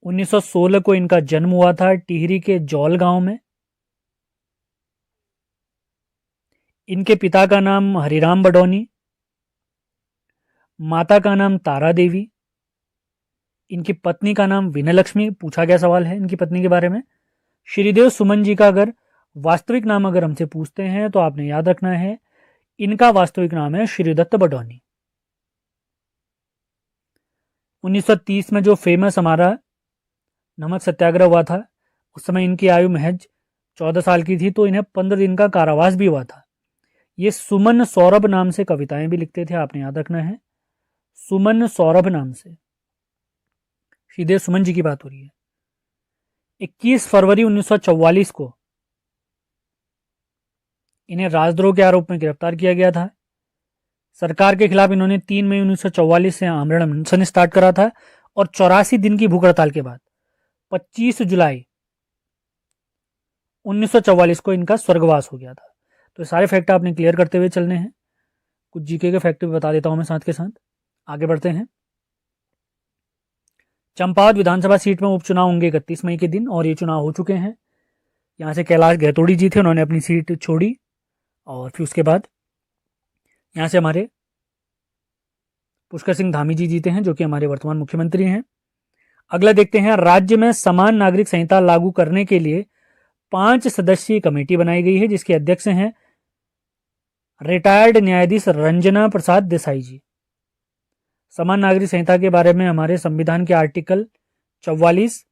A: 1916 को इनका जन्म हुआ था टिहरी के जौल गांव में। इनके पिता का नाम हरिराम बडौनी, माता का नाम तारा देवी, इनकी पत्नी का नाम विनयलक्ष्मी। पूछा गया सवाल है इनकी पत्नी के बारे में। श्रीदेव सुमन जी का अगर वास्तविक नाम अगर हमसे पूछते हैं तो आपने याद रखना है, इनका वास्तविक नाम है श्रीदत्त बडौनी। 1930 में जो फेमस हमारा नमक सत्याग्रह हुआ था, उस समय इनकी आयु महज 14 साल की थी। तो इन्हें 15 दिन का कारावास भी हुआ था। ये सुमन सौरभ नाम से कविताएं भी लिखते थे, आपने याद रखना है। सुमन सौरभ नाम से श्रीदेव सुमन जी की बात हो रही है। 21 फरवरी 1944 को इन्हें राजद्रोह के आरोप में गिरफ्तार किया गया था। सरकार के खिलाफ इन्होंने 3 मई 1944 से आमरण अनशन स्टार्ट करा था। और 84 दिन की भूख हड़ताल के बाद 25 जुलाई 1944 को इनका स्वर्गवास हो गया था। तो सारे फैक्ट आपने क्लियर करते हुए चलने हैं। कुछ जीके के फैक्ट भी बता देता हूं मैं साथ के साथ। आगे बढ़ते हैं। चंपावत विधानसभा सीट में उपचुनाव होंगे 31 मई के दिन, और ये चुनाव हो चुके हैं। यहाँ से कैलाश गहतोड़ी जी थे, उन्होंने अपनी सीट छोड़ी। और फिर उसके बाद यहाँ से हमारे पुष्कर सिंह धामी जी जीते हैं, जो कि हमारे वर्तमान मुख्यमंत्री हैं। अगला देखते हैं, राज्य में समान नागरिक संहिता लागू करने के लिए 5 सदस्यीय कमेटी बनाई गई है, जिसके अध्यक्ष हैं रिटायर्ड न्यायाधीश रंजना प्रसाद देसाई जी। समान नागरिक संहिता के बारे में हमारे संविधान के आर्टिकल 44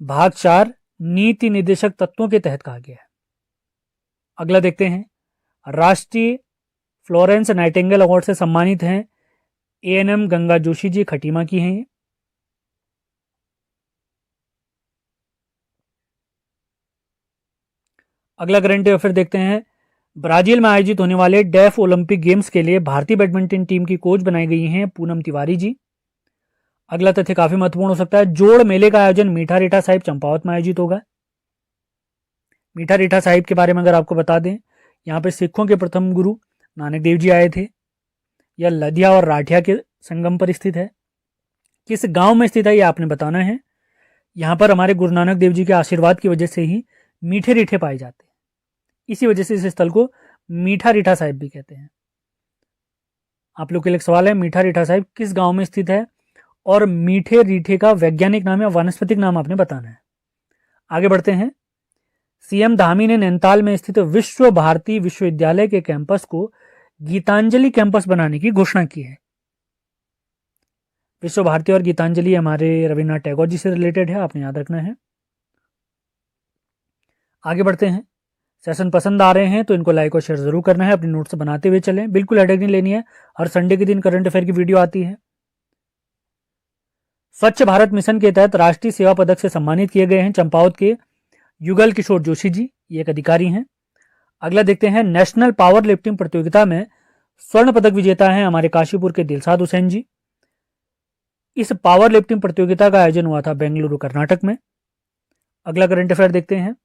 A: भाग 4 नीति निर्देशक तत्वों के तहत कहा गया है। अगला देखते हैं, राष्ट्रीय फ्लोरेंस नाइटिंगेल अवार्ड से सम्मानित हैं एएनएम गंगा जोशी जी, खटीमा की हैं। अगला करंट अफेयर देखते हैं, ब्राजील में आयोजित होने वाले डेफ ओलंपिक गेम्स के लिए भारतीय बैडमिंटन टीम की कोच बनाई गई हैं पूनम तिवारी जी। अगला तथ्य काफी महत्वपूर्ण हो सकता है, जोड़ मेले का आयोजन मीठा रीठा साहिब चंपावत में आयोजित होगा। मीठा रीठा साहिब के बारे में अगर आपको बता दें, यहाँ पे सिखों के प्रथम गुरु नानक देव जी आए थे। यह लदिया और राठिया के संगम पर स्थित है। किस गांव में स्थित है ये आपने बताना है। यहाँ पर हमारे गुरु नानक देव जी के आशीर्वाद की वजह से ही मीठे रीठे पाए जाते हैं, इसी वजह से इस स्थल को मीठा रीठा साहिब भी कहते हैं। आप लोग के लिए सवाल है, मीठा रीठा साहिब किस गांव में स्थित है और मीठे रीठे का वैज्ञानिक नाम या वानस्पतिक नाम आपने बताना है। आगे बढ़ते हैं। सीएम धामी ने नैनीताल में स्थित विश्व भारती विश्वविद्यालय के कैंपस को गीतांजलि कैंपस बनाने की घोषणा की है। विश्व भारती और गीतांजलि हमारे रविन्द्रनाथ टैगोर जी से रिलेटेड है, आपने याद रखना है। आगे बढ़ते हैं। सेशन पसंद आ रहे हैं तो इनको लाइक और शेयर जरूर करना है, अपने नोट्स बनाते हुए चलें, बिल्कुल हेडेक नहीं लेनी है। हर संडे के दिन करंट अफेयर की वीडियो आती है। स्वच्छ भारत मिशन के तहत राष्ट्रीय सेवा पदक से सम्मानित किए गए हैं चंपावत के युगल किशोर जोशी जी, ये एक अधिकारी हैं। अगला देखते हैं। नेशनल पावर लिफ्टिंग प्रतियोगिता में स्वर्ण पदक विजेता हैं हमारे काशीपुर के दिलसाद हुसैन जी। इस पावर लिफ्टिंग प्रतियोगिता का आयोजन हुआ था बेंगलुरु कर्नाटक में। अगला करंट अफेयर देखते हैं।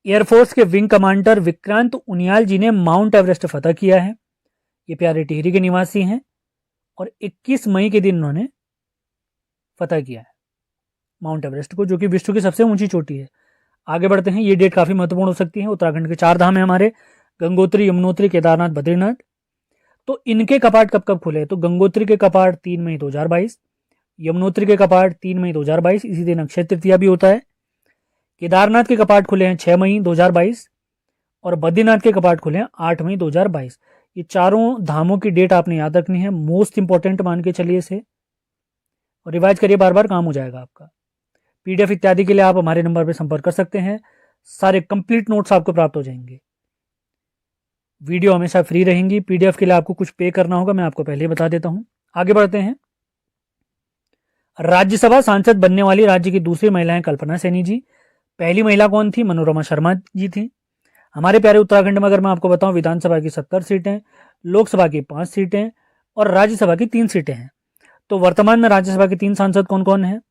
A: एयरफोर्स के विंग कमांडर विक्रांत उनियाल जी ने माउंट एवरेस्ट फतह किया है। ये प्यारे टिहरी के निवासी हैं और 21 मई के दिन उन्होंने फतह किया है माउंट एवरेस्ट को, जो कि विश्व की सबसे ऊंची चोटी है। आगे बढ़ते हैं। ये डेट काफी महत्वपूर्ण हो सकती है। उत्तराखंड के 4 धाम है हमारे, गंगोत्री, यमुनोत्री, केदारनाथ, बद्रीनाथ। तो इनके कपाट कब कब खुले? तो गंगोत्री के कपाट 3 मई 2022, यमुनोत्री के कपाट 3 मई 2022, इसी दिन अक्षय तृतीया भी होता है। केदारनाथ के कपाट खुले हैं 6 मई 2022 और बद्रीनाथ के कपाट खुले हैं 8 मई 2022। ये चारों धामों की डेट आपने याद रखनी है, मोस्ट इंपॉर्टेंट मान के चलिए इसे, और रिवाइज करिए, बार बार काम हो जाएगा आपका। पीडीएफ इत्यादि के लिए आप हमारे नंबर पर संपर्क कर सकते हैं, सारे कंप्लीट नोट्स आपको प्राप्त हो जाएंगे। वीडियो हमेशा फ्री रहेंगी, पीडीएफ के लिए आपको कुछ पे करना होगा, मैं आपको पहले ही बता देता हूं। आगे बढ़ते हैं। राज्यसभा सांसद बनने वाली राज्य की दूसरी महिला है कल्पना सैनी जी। पहली महिला कौन थी? मनोरमा शर्मा जी थी। हमारे प्यारे उत्तराखंड में अगर मैं आपको बताऊं, विधानसभा की 70 सीटें, लोकसभा की 5 सीटें और राज्यसभा की 3 सीटें हैं। तो वर्तमान में राज्यसभा के 3 सांसद कौन कौन हैं?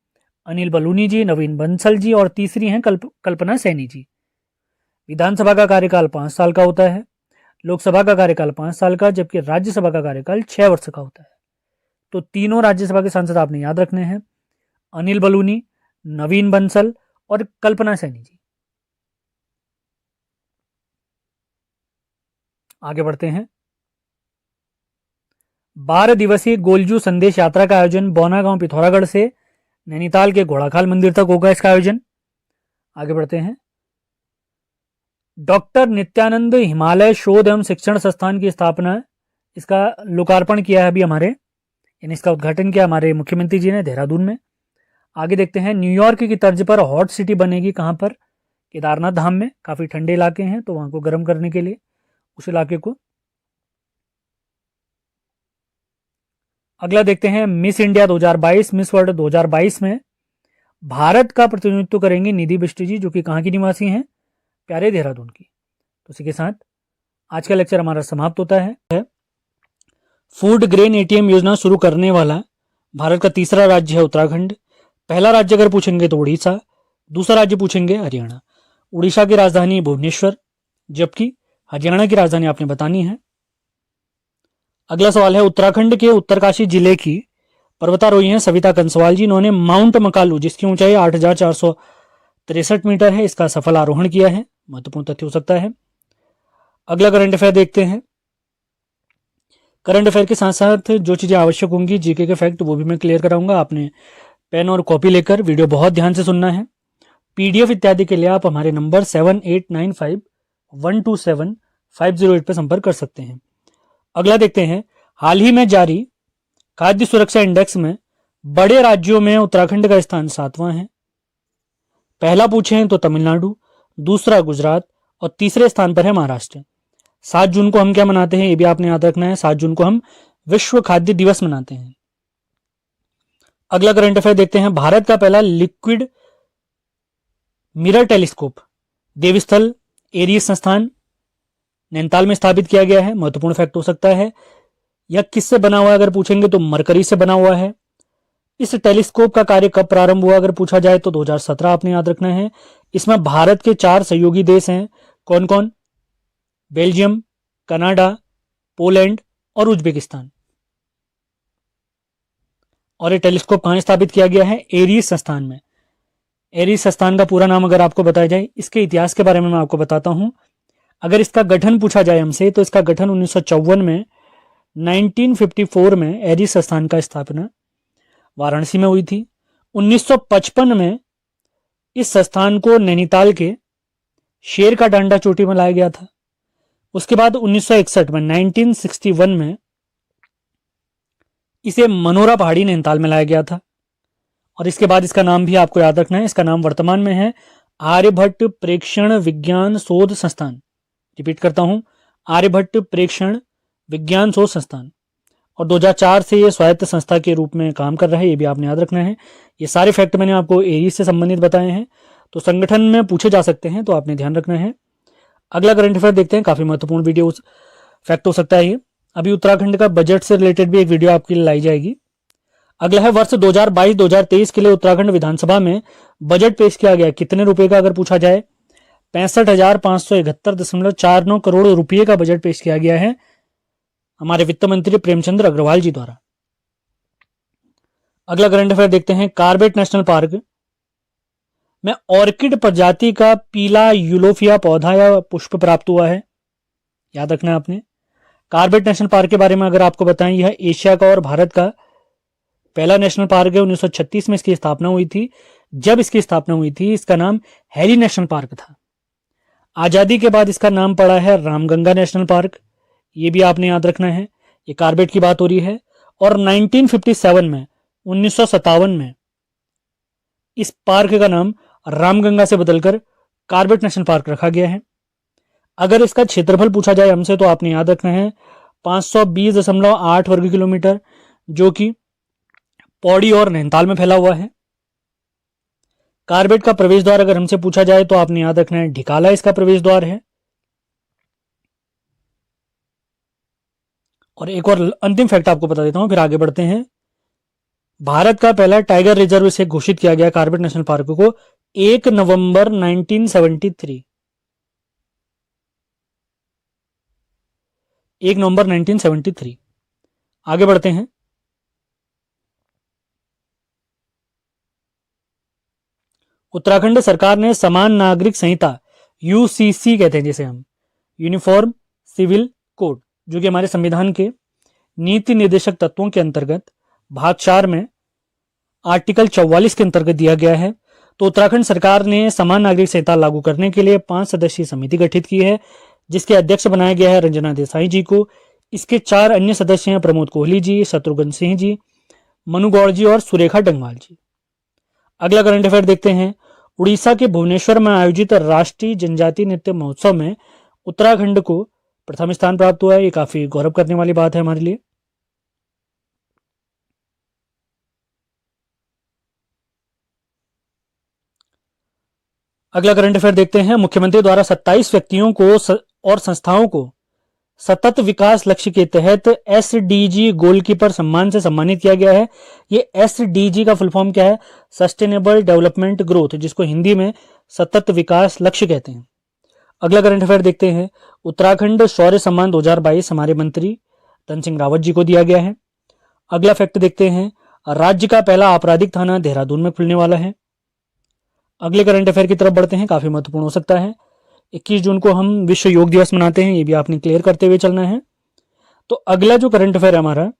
A: अनिल बलूनी जी, नवीन बंसल जी और तीसरी हैं कल्पना सैनी जी। विधानसभा का कार्यकाल 5 साल का होता है, लोकसभा का कार्यकाल 5 साल का, जबकि राज्यसभा का कार्यकाल 6 वर्ष का होता है। तो तीनों राज्यसभा के सांसद आपने याद रखने हैं, अनिल बलूनी, नवीन बंसल और कल्पना सैनी जी। आगे बढ़ते हैं। 12 दिवसीय गोलजू संदेश यात्रा का आयोजन बोनागांव पिथौरागढ़ से नैनीताल के घोड़ाखाल मंदिर तक होगा इसका आयोजन। आगे बढ़ते हैं। डॉक्टर नित्यानंद हिमालय शोध एवं शिक्षण संस्थान की स्थापना, इसका लोकार्पण किया है अभी हमारे, यानी इसका उद्घाटन किया हमारे मुख्यमंत्री जी ने देहरादून में। आगे देखते हैं। न्यूयॉर्क की तर्ज पर हॉट सिटी बनेगी कहां पर? केदारनाथ धाम में। काफी ठंडे इलाके हैं तो वहां को गर्म करने के लिए उस इलाके को। अगला देखते हैं। मिस इंडिया 2022, मिस वर्ल्ड 2022 में भारत का प्रतिनिधित्व करेंगी निधि बिष्ट जी, जो कि कहां की निवासी हैं? प्यारे देहरादून की। तो इसी के साथ आज का लेक्चर हमारा समाप्त होता है। फूड ग्रेन एटीएम योजना शुरू करने वाला भारत का तीसरा राज्य है उत्तराखंड। पहला राज्य अगर पूछेंगे तो उड़ीसा, दूसरा राज्य पूछेंगे हरियाणा। उड़ीसा की राजधानी भुवनेश्वर, जबकि हरियाणा की राजधानी आपने बतानी है। अगला सवाल है। उत्तराखंड के उत्तरकाशी जिले की पर्वतारोही हैं सविता कंसवाल जी। इन्होंने माउंट मकालू, जिसकी ऊंचाई 8,463 मीटर है, इसका सफल आरोहण किया है। महत्वपूर्ण तथ्य हो सकता है। अगला करंट अफेयर देखते हैं। करंट अफेयर के साथ साथ जो चीजें आवश्यक होंगी, जीके के फैक्ट, वो भी मैं क्लियर कराऊंगा। आपने पेन और कॉपी लेकर वीडियो बहुत ध्यान से सुनना है। पीडीएफ इत्यादि के लिए आप हमारे नंबर 7895127508 पर संपर्क कर सकते हैं। अगला देखते हैं। हाल ही में जारी खाद्य सुरक्षा इंडेक्स में बड़े राज्यों में उत्तराखंड का स्थान 7वां है। पहला पूछें तो तमिलनाडु, दूसरा गुजरात और तीसरे स्थान पर है महाराष्ट्र। 7 जून को हम क्या मनाते हैं, ये भी आपने याद रखना है। 7 जून को हम विश्व खाद्य दिवस मनाते हैं। अगला करंट अफेयर देखते हैं। भारत का पहला लिक्विड मिरर टेलीस्कोप देवस्थल एरियस संस्थान नैनीताल में स्थापित किया गया है। महत्वपूर्ण फैक्ट हो सकता है। यह किससे बना हुआ है अगर पूछेंगे तो मरकरी से बना हुआ है। इस टेलीस्कोप का कार्य कब प्रारंभ हुआ अगर पूछा जाए तो 2017 आपने याद रखना है। इसमें भारत के 4 सहयोगी देश हैं। कौन कौन? बेल्जियम, कनाडा, पोलैंड और उज्बेकिस्तान। और ये टेलीस्कोप कहां स्थापित किया गया है? एरिस संस्थान में। एरिस संस्थान का पूरा नाम अगर आपको बताया जाए, इसके इतिहास के बारे में मैं आपको बताता हूं। अगर इसका गठन पूछा जाए हमसे तो इसका गठन 1954 में 1954 में एरी संस्थान का स्थापना वाराणसी में हुई थी। 1955 में इस संस्थान को नैनीताल के शेर का डांडा चोटी में लाया गया था। उसके बाद 1961 में 1961 में इसे मनोरा पहाड़ी नैनीताल में लाया गया था। और इसके बाद इसका नाम भी आपको याद रखना है, इसका नाम वर्तमान में है आर्यभट्ट प्रेक्षण विज्ञान शोध संस्थान। रिपीट करता हूं, आर्यभट्ट प्रेक्षण विज्ञान शोध संस्थान। और 2004 से ये स्वायत्त संस्था के रूप में काम कर रहा है, ये भी आपने याद रखना है। ये सारे फैक्ट मैंने आपको एरीज से संबंधित बताए हैं, तो संगठन में पूछे जा सकते हैं, तो आपने ध्यान रखना है। अगला करंट अफेयर देखते हैं, काफी महत्वपूर्ण वीडियो फैक्ट हो सकता है ये। अभी उत्तराखंड का बजट से रिलेटेड भी एक वीडियो आपके लिए लाई जाएगी। अगला है वर्ष 2022-2023 के लिए उत्तराखंड विधानसभा में बजट पेश किया गया कितने रुपए का, अगर पूछा जाए 65,571.49 करोड़ रुपए का बजट पेश किया गया है हमारे वित्त मंत्री प्रेमचंद्र अग्रवाल जी द्वारा। अगला करंट अफेयर देखते हैं, कार्बेट नेशनल पार्क में ऑर्किड प्रजाति का पीला यूलोफिया पौधा या पुष्प प्राप्त हुआ है, याद रखना है आपने। कार्बेट नेशनल पार्क के बारे में अगर आपको बताएं, यह एशिया का और भारत का पहला नेशनल पार्क है। 1936 में इसकी स्थापना हुई थी। जब इसकी स्थापना हुई थी इसका नाम हैरी नेशनल पार्क था। आजादी के बाद इसका नाम पड़ा है रामगंगा नेशनल पार्क, ये भी आपने याद रखना है। ये कार्बेट की बात हो रही है। और 1957 में 1957 में इस पार्क का नाम रामगंगा से बदलकर कार्बेट नेशनल पार्क रखा गया है। अगर इसका क्षेत्रफल पूछा जाए हमसे, तो आपने याद रखना है 520.8 वर्ग किलोमीटर, जो कि पौड़ी और नैनीताल में फैला हुआ है। कार्बेट का प्रवेश द्वार अगर हमसे पूछा जाए तो आपने याद रखना है ढिकाला इसका प्रवेश द्वार है। और एक और अंतिम फैक्ट आपको बता देता हूं, फिर आगे बढ़ते हैं। भारत का पहला टाइगर रिजर्व से घोषित किया गया कार्बेट नेशनल पार्क को 1 नवंबर 1973, 1 नवंबर 1973। आगे बढ़ते हैं। उत्तराखंड सरकार ने समान नागरिक संहिता, यूसीसी कहते हैं जिसे हम, यूनिफॉर्म सिविल कोड, जो कि हमारे संविधान के नीति निर्देशक तत्वों के अंतर्गत भाग 4 में आर्टिकल 44 के अंतर्गत दिया गया है। तो उत्तराखंड सरकार ने समान नागरिक संहिता लागू करने के लिए 5 सदस्यीय समिति गठित की है, जिसके अध्यक्ष बनाया गया है रंजना देसाई जी को। इसके 4 अन्य सदस्य हैं प्रमोद कोहली जी, शत्रुघ्न सिंह जी, मनु गौड़ जी और सुरेखा डंगवाल जी। अगला करंट अफेयर देखते हैं। उड़ीसा के भुवनेश्वर में आयोजित राष्ट्रीय जनजातीय नृत्य महोत्सव में उत्तराखंड को प्रथम स्थान प्राप्त हुआ है। ये काफी गौरव करने वाली बात है हमारे लिए। अगला करंट अफेयर देखते हैं। मुख्यमंत्री द्वारा 27 व्यक्तियों को और संस्थाओं को सतत विकास लक्ष्य के तहत एसडीजी गोलकीपर सम्मान से सम्मानित किया गया है। ये एसडीजी का फुल फॉर्म क्या है? सस्टेनेबल डेवलपमेंट ग्रोथ, जिसको हिंदी में सतत विकास लक्ष्य कहते हैं। अगला करंट अफेयर देखते हैं। उत्तराखंड शौर्य सम्मान 2022 हमारे मंत्री धन सिंह रावत जी को दिया गया है। अगला फैक्ट देखते हैं। राज्य का पहला आपराधिक थाना देहरादून में खुलने वाला है। अगले करंट अफेयर की तरफ बढ़ते हैं, काफी महत्वपूर्ण हो सकता है। 21 जून को हम विश्व योग दिवस मनाते हैं, ये भी आपने क्लियर करते हुए चलना है। तो अगला जो करंट अफेयर है हमारा,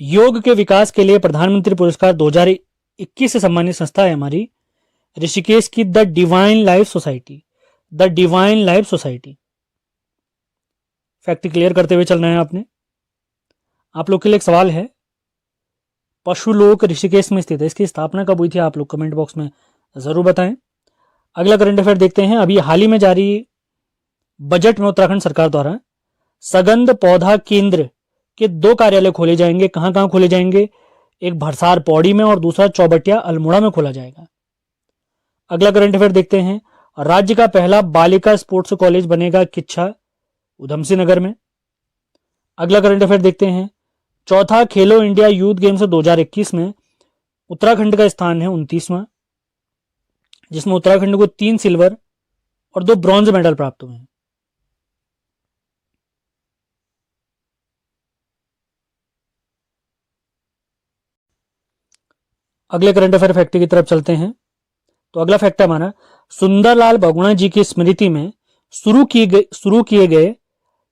A: योग के विकास के लिए प्रधानमंत्री पुरस्कार 2021 से सम्मानित संस्था है हमारी ऋषिकेश की the divine life society. The divine life society, fact clear करते हुए चलना है आपने। आप लोग के लिए एक सवाल है, पशुलोक ऋषिकेश में स्थित है, इसकी स्थापना कब हुई थी? आप लोग कमेंट बॉक्स में जरूर बताएं। अगला करंट अफेयर देखते हैं। अभी हाल ही में जारी बजट में उत्तराखंड सरकार द्वारा सगंध पौधा केंद्र के 2 कार्यालय खोले जाएंगे। कहां कहां खोले जाएंगे? एक भरसार पौड़ी में और दूसरा चौबटिया अल्मोड़ा में खोला जाएगा। अगला करंट अफेयर देखते हैं। राज्य का पहला बालिका स्पोर्ट्स कॉलेज बनेगा किच्छा उधमसिंह नगर में। अगला करंट अफेयर देखते हैं। चौथा खेलो इंडिया यूथ गेम्स 2021 में उत्तराखंड का स्थान है 29वां, जिसमें उत्तराखंड को 3 सिल्वर और 2 ब्रॉन्ज मेडल प्राप्त हुए हैं। अगले करंट अफेयर फैक्ट की तरफ चलते हैं। तो अगला फैक्ट है हमारा, सुंदरलाल बहुगुणा जी की स्मृति में शुरू किए गए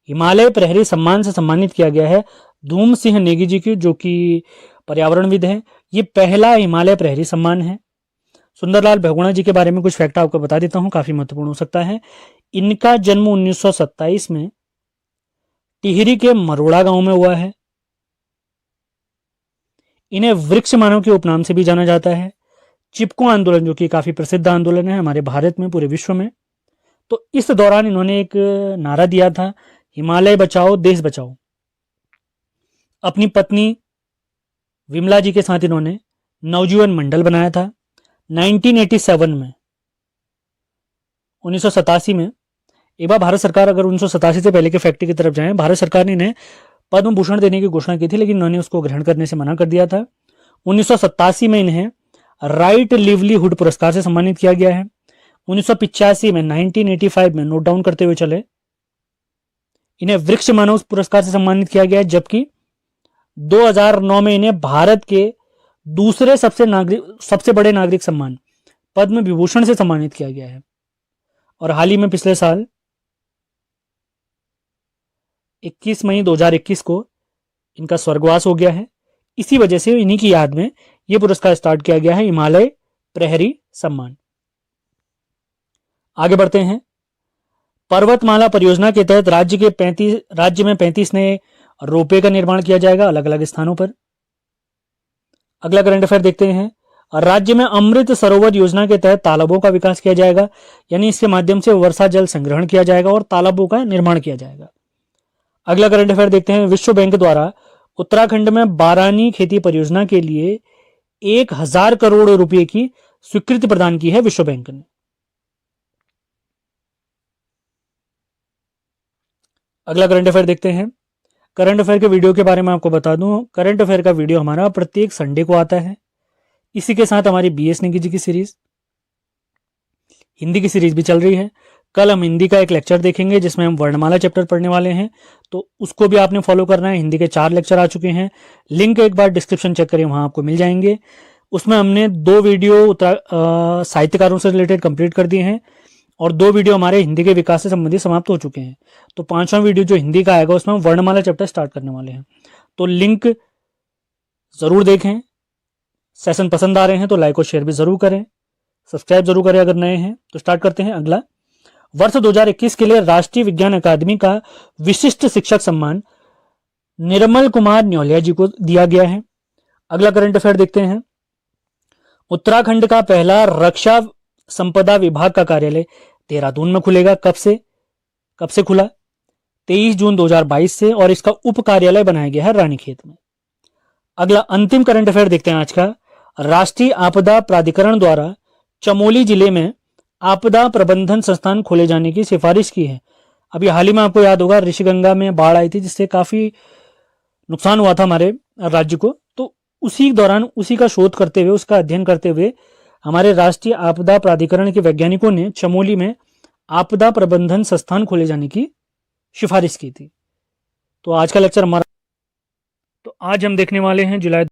A: हिमालय प्रहरी सम्मान से सम्मानित किया गया है धूम सिंह नेगी जी की, जो कि पर्यावरणविद हैं। ये पहला हिमालय प्रहरी सम्मान है। सुंदरलाल बहुगुणा जी के बारे में कुछ फैक्ट आपको बता देता हूं, काफी महत्वपूर्ण हो सकता है। इनका जन्म 1927 में टिहरी के मरोड़ा गांव में हुआ है। इन्हें वृक्ष मानव के उपनाम से भी जाना जाता है। चिपको आंदोलन, जो कि काफी प्रसिद्ध आंदोलन है हमारे भारत में, पूरे विश्व में, तो इस दौरान इन्होंने एक नारा दिया था, हिमालय बचाओ देश बचाओ। अपनी पत्नी विमला जी के साथ इन्होंने नवजीवन मंडल बनाया था। 1987 में 1987 में एक बार भारत सरकार, अगर 1987 से पहले के फैक्ट की तरफ जाएं, भारत सरकार ने इन्हें पद्म भूषण देने की घोषणा की थी, लेकिन उन्होंने उसको ग्रहण करने से मना कर दिया था। 1987 में इन्हें राइट लिवलीहुड पुरस्कार से सम्मानित किया गया है। 1985 में 1985 में नोट डाउन करते हुए चले, इन्हें वृक्ष मानव पुरस्कार से सम्मानित किया गया है, जबकि 2009 में इन्हें भारत के दूसरे सबसे बड़े नागरिक सम्मान पद्म विभूषण से सम्मानित किया गया है। और हाल ही में पिछले साल 21 मई 2021 को इनका स्वर्गवास हो गया है। इसी वजह से इन्हीं की याद में यह पुरस्कार स्टार्ट किया गया है, हिमालय प्रहरी सम्मान। आगे बढ़ते हैं। पर्वतमाला परियोजना के तहत राज्य में 35 नए रोपवे का निर्माण किया जाएगा अलग अलग स्थानों पर। अगला करंट अफेयर देखते हैं। राज्य में अमृत सरोवर योजना के तहत तालाबों का विकास किया जाएगा, यानी इसके माध्यम से वर्षा जल संग्रहण किया जाएगा और तालाबों का निर्माण किया जाएगा। अगला करंट अफेयर देखते हैं। विश्व बैंक द्वारा उत्तराखंड में बारानी खेती परियोजना के लिए 1000 करोड़ रुपए की स्वीकृति प्रदान की है विश्व बैंक ने। अगला करंट अफेयर देखते हैं। करंट अफेयर के वीडियो के बारे में आपको बता दूं, करंट अफेयर का वीडियो हमारा प्रत्येक संडे को आता है। इसी के साथ हमारी बीएस नेगी जी की सीरीज, हिंदी की सीरीज भी चल रही है। कल हम हिंदी का एक लेक्चर देखेंगे जिसमें हम वर्णमाला चैप्टर पढ़ने वाले हैं, तो उसको भी आपने फॉलो करना है। हिंदी के 4 लेक्चर आ चुके हैं, लिंक एक बार डिस्क्रिप्शन चेक करिए, वहां आपको मिल जाएंगे। उसमें हमने 2 वीडियो साहित्यकारों से रिलेटेड कंप्लीट कर दिए हैं और 2 वीडियो हमारे हिंदी के विकास से संबंधित समाप्त हो चुके हैं। तो 5वां वीडियो जो हिंदी का आएगा उसमें हम वर्णमाला चैप्टर स्टार्ट करने वाले हैं, तो लिंक जरूर देखें। सेशन पसंद आ रहे हैं तो लाइक और शेयर भी जरूर करें, सब्सक्राइब जरूर करें अगर नए हैं। तो स्टार्ट करते हैं। अगला, वर्ष 2021 के लिए राष्ट्रीय विज्ञान अकादमी का विशिष्ट शिक्षक सम्मान निर्मल कुमार न्योलिया जी को दिया गया है। अगला करंट अफेयर देखते हैं। उत्तराखंड का पहला रक्षा संपदा विभाग का कार्यालय देहरादून में खुलेगा। कब से खुला? 23 जून 2022 से, और इसका उप कार्यालय बनाया गया है रानीखेत में। अगला अंतिम करंट अफेयर देखते हैं आज का। राष्ट्रीय आपदा प्राधिकरण द्वारा चमोली जिले में आपदा प्रबंधन संस्थान खोले जाने की सिफारिश की है। अभी हाल ही में आपको याद होगा ऋषिगंगा में बाढ़ आई थी, जिससे काफी नुकसान हुआ था हमारे राज्य को। तो उसी दौरान उसी का शोध करते हुए, उसका अध्ययन करते हुए हमारे राष्ट्रीय आपदा प्राधिकरण के वैज्ञानिकों ने चमोली में आपदा प्रबंधन संस्थान खोले जाने की सिफारिश की थी। तो आज का लेक्चर हमारा, तो आज हम देखने वाले हैं जुलाई